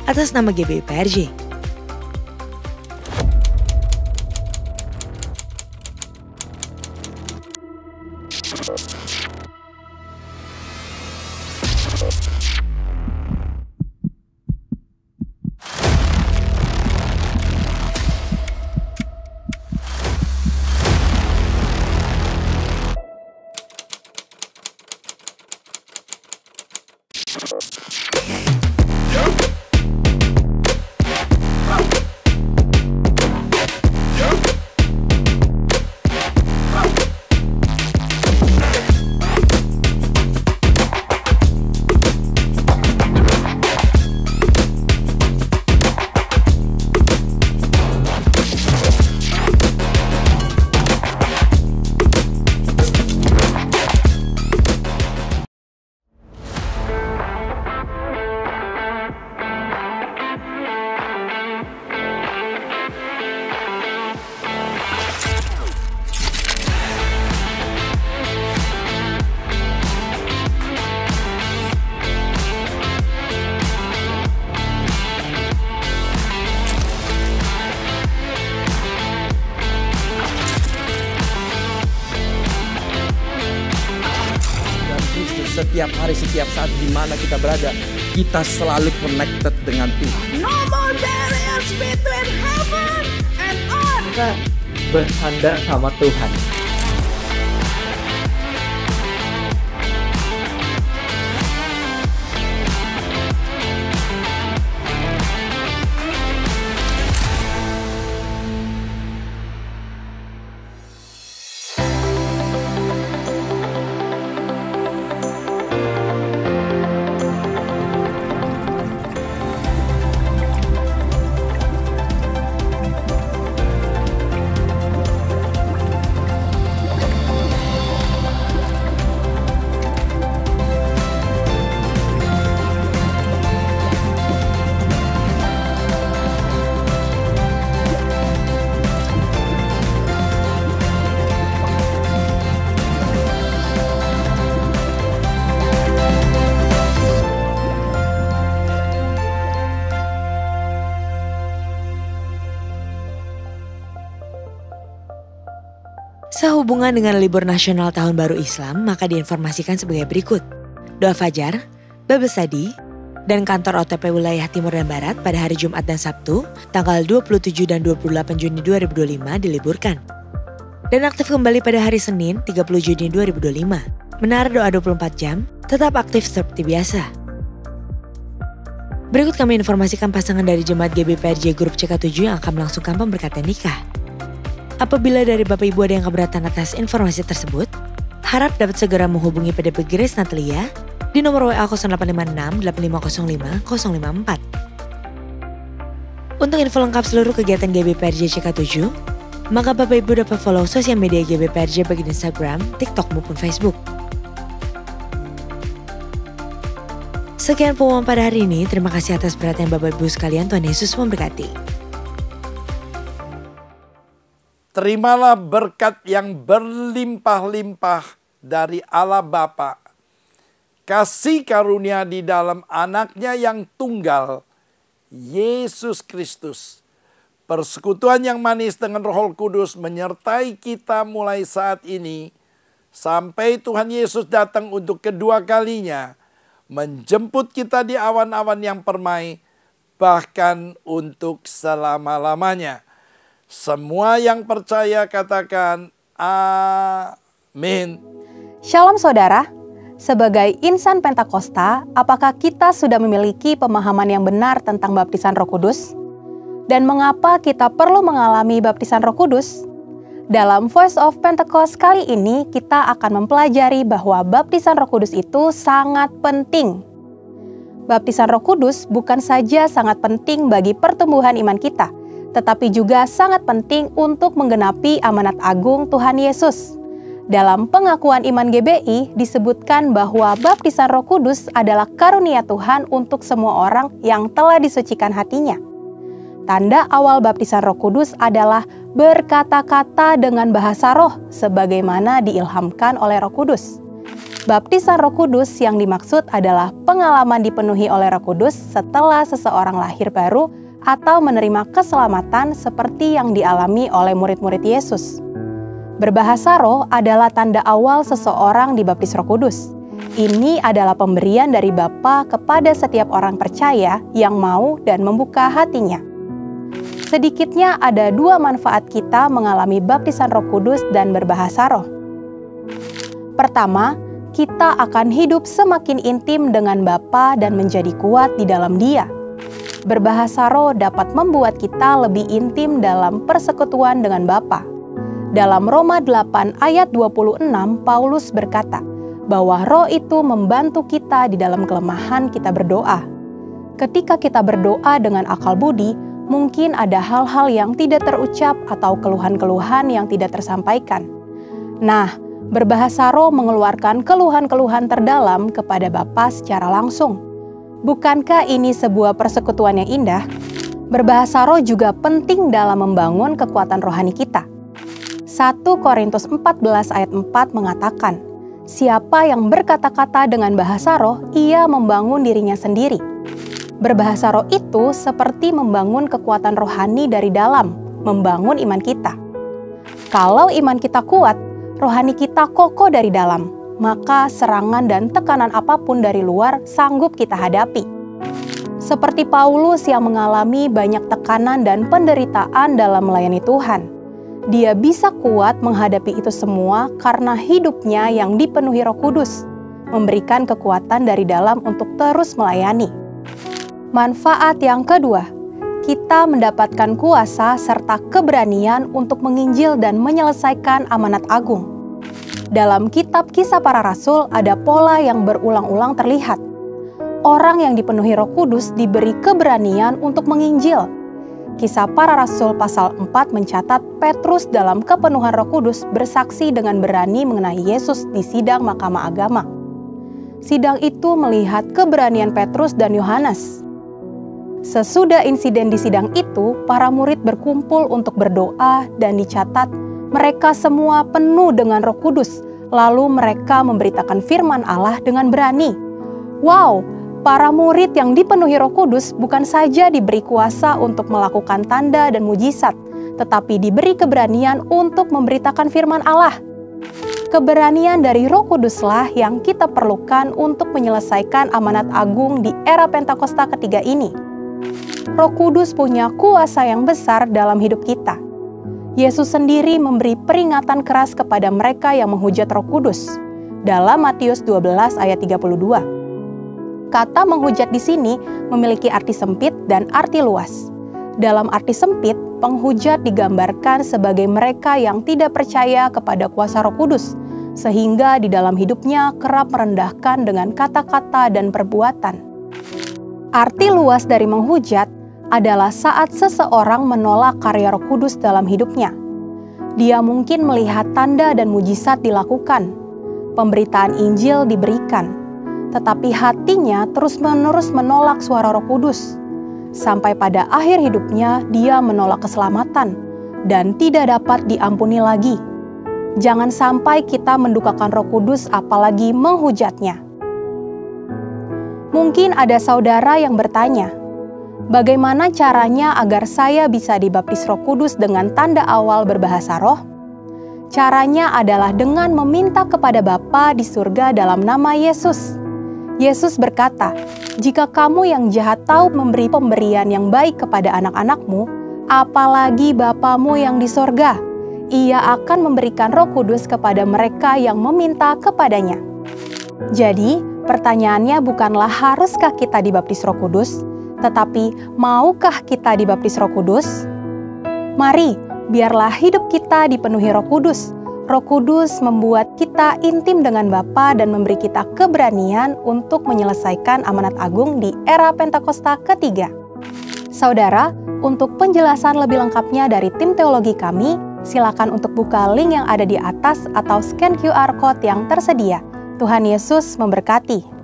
atas nama GBPRJ. Setiap hari, setiap saat di mana kita berada, kita selalu connected dengan Tuhan. No more barriers between heaven and earth. Kita bersandar sama Tuhan. Sehubungan dengan libur nasional Tahun Baru Islam, maka diinformasikan sebagai berikut. Doa Fajar, Bible Study, dan kantor OTP wilayah Timur dan Barat pada hari Jumat dan Sabtu, tanggal 27 dan 28 Juni 2025 diliburkan. Dan aktif kembali pada hari Senin, 30 Juni 2025. Menara doa 24 jam, tetap aktif seperti biasa. Berikut kami informasikan pasangan dari Jemaat GBPRJ Grup CK7 yang akan melangsungkan pemberkatan nikah. Apabila dari Bapak Ibu ada yang keberatan atas informasi tersebut, harap dapat segera menghubungi PDP Grace Natalia di nomor WA 0856 8505 054. Untuk info lengkap seluruh kegiatan GBPRJ CK7, maka Bapak Ibu dapat follow sosial media GBPRJ baik di Instagram, TikTok maupun Facebook. Sekian pengumuman pada hari ini, terima kasih atas perhatian Bapak Ibu sekalian, Tuhan Yesus memberkati. Terimalah berkat yang berlimpah-limpah dari Allah Bapa, kasih karunia di dalam anaknya yang tunggal, Yesus Kristus. Persekutuan yang manis dengan Roh Kudus menyertai kita mulai saat ini, sampai Tuhan Yesus datang untuk kedua kalinya, menjemput kita di awan-awan yang permai, bahkan untuk selama-lamanya. Semua yang percaya katakan amin. Shalom saudara, sebagai insan Pentakosta, apakah kita sudah memiliki pemahaman yang benar tentang baptisan Roh Kudus? Dan mengapa kita perlu mengalami baptisan Roh Kudus? Dalam Voice of Pentecost kali ini, kita akan mempelajari bahwa baptisan Roh Kudus itu sangat penting. Baptisan Roh Kudus bukan saja sangat penting bagi pertumbuhan iman kita, tetapi juga sangat penting untuk menggenapi amanat agung Tuhan Yesus. Dalam pengakuan iman GBI disebutkan bahwa baptisan Roh Kudus adalah karunia Tuhan untuk semua orang yang telah disucikan hatinya. Tanda awal baptisan Roh Kudus adalah berkata-kata dengan bahasa roh sebagaimana diilhamkan oleh Roh Kudus. Baptisan Roh Kudus yang dimaksud adalah pengalaman dipenuhi oleh Roh Kudus setelah seseorang lahir baru atau menerima keselamatan seperti yang dialami oleh murid-murid Yesus. Berbahasa roh adalah tanda awal seseorang dibaptis Roh Kudus. Ini adalah pemberian dari Bapa kepada setiap orang percaya yang mau dan membuka hatinya. Sedikitnya ada dua manfaat kita mengalami baptisan Roh Kudus dan berbahasa roh. Pertama, kita akan hidup semakin intim dengan Bapa dan menjadi kuat di dalam Dia. Berbahasa roh dapat membuat kita lebih intim dalam persekutuan dengan Bapa. Dalam Roma 8 ayat 26, Paulus berkata bahwa roh itu membantu kita di dalam kelemahan kita berdoa. Ketika kita berdoa dengan akal budi, mungkin ada hal-hal yang tidak terucap atau keluhan-keluhan yang tidak tersampaikan. Nah, berbahasa roh mengeluarkan keluhan-keluhan terdalam kepada Bapa secara langsung. Bukankah ini sebuah persekutuan yang indah? Berbahasa roh juga penting dalam membangun kekuatan rohani kita. 1 Korintus 14 ayat 4 mengatakan, siapa yang berkata-kata dengan bahasa roh, ia membangun dirinya sendiri. Berbahasa roh itu seperti membangun kekuatan rohani dari dalam, membangun iman kita. Kalau iman kita kuat, rohani kita kokoh dari dalam, maka serangan dan tekanan apapun dari luar sanggup kita hadapi. Seperti Paulus yang mengalami banyak tekanan dan penderitaan dalam melayani Tuhan. Dia bisa kuat menghadapi itu semua karena hidupnya yang dipenuhi Roh Kudus, memberikan kekuatan dari dalam untuk terus melayani. Manfaat yang kedua, kita mendapatkan kuasa serta keberanian untuk menginjil dan menyelesaikan amanat agung. Dalam kitab Kisah Para Rasul ada pola yang berulang-ulang terlihat. Orang yang dipenuhi Roh Kudus diberi keberanian untuk menginjil. Kisah Para Rasul pasal 4 mencatat Petrus dalam kepenuhan Roh Kudus bersaksi dengan berani mengenai Yesus di sidang Mahkamah Agama. Sidang itu melihat keberanian Petrus dan Yohanes. Sesudah insiden di sidang itu, para murid berkumpul untuk berdoa dan dicatat mereka semua penuh dengan Roh Kudus, lalu mereka memberitakan firman Allah dengan berani. Wow, para murid yang dipenuhi Roh Kudus bukan saja diberi kuasa untuk melakukan tanda dan mujizat, tetapi diberi keberanian untuk memberitakan firman Allah. Keberanian dari Roh Kuduslah yang kita perlukan untuk menyelesaikan amanat agung di era Pentakosta ketiga ini. Roh Kudus punya kuasa yang besar dalam hidup kita. Yesus sendiri memberi peringatan keras kepada mereka yang menghujat Roh Kudus. Dalam Matius 12 ayat 32. Kata menghujat di sini memiliki arti sempit dan arti luas. Dalam arti sempit, penghujat digambarkan sebagai mereka yang tidak percaya kepada kuasa Roh Kudus, sehingga di dalam hidupnya kerap merendahkan dengan kata-kata dan perbuatan. Arti luas dari menghujat adalah saat seseorang menolak karya Roh Kudus dalam hidupnya. Dia mungkin melihat tanda dan mujizat dilakukan, pemberitaan Injil diberikan, tetapi hatinya terus-menerus menolak suara Roh Kudus. Sampai pada akhir hidupnya dia menolak keselamatan dan tidak dapat diampuni lagi. Jangan sampai kita mendukakan Roh Kudus apalagi menghujatnya. Mungkin ada saudara yang bertanya, bagaimana caranya agar saya bisa dibaptis Roh Kudus dengan tanda awal berbahasa roh? Caranya adalah dengan meminta kepada Bapa di surga dalam nama Yesus. Yesus berkata, "Jika kamu yang jahat tahu memberi pemberian yang baik kepada anak-anakmu, apalagi Bapamu yang di sorga, Ia akan memberikan Roh Kudus kepada mereka yang meminta kepadanya." Jadi, pertanyaannya bukanlah haruskah kita dibaptis Roh Kudus, tetapi maukah kita dibaptis Roh Kudus? Mari, biarlah hidup kita dipenuhi Roh Kudus. Roh Kudus membuat kita intim dengan Bapa dan memberi kita keberanian untuk menyelesaikan amanat agung di era Pentakosta ketiga. Saudara, untuk penjelasan lebih lengkapnya dari tim teologi kami, silakan untuk buka link yang ada di atas atau scan QR Code yang tersedia. Tuhan Yesus memberkati.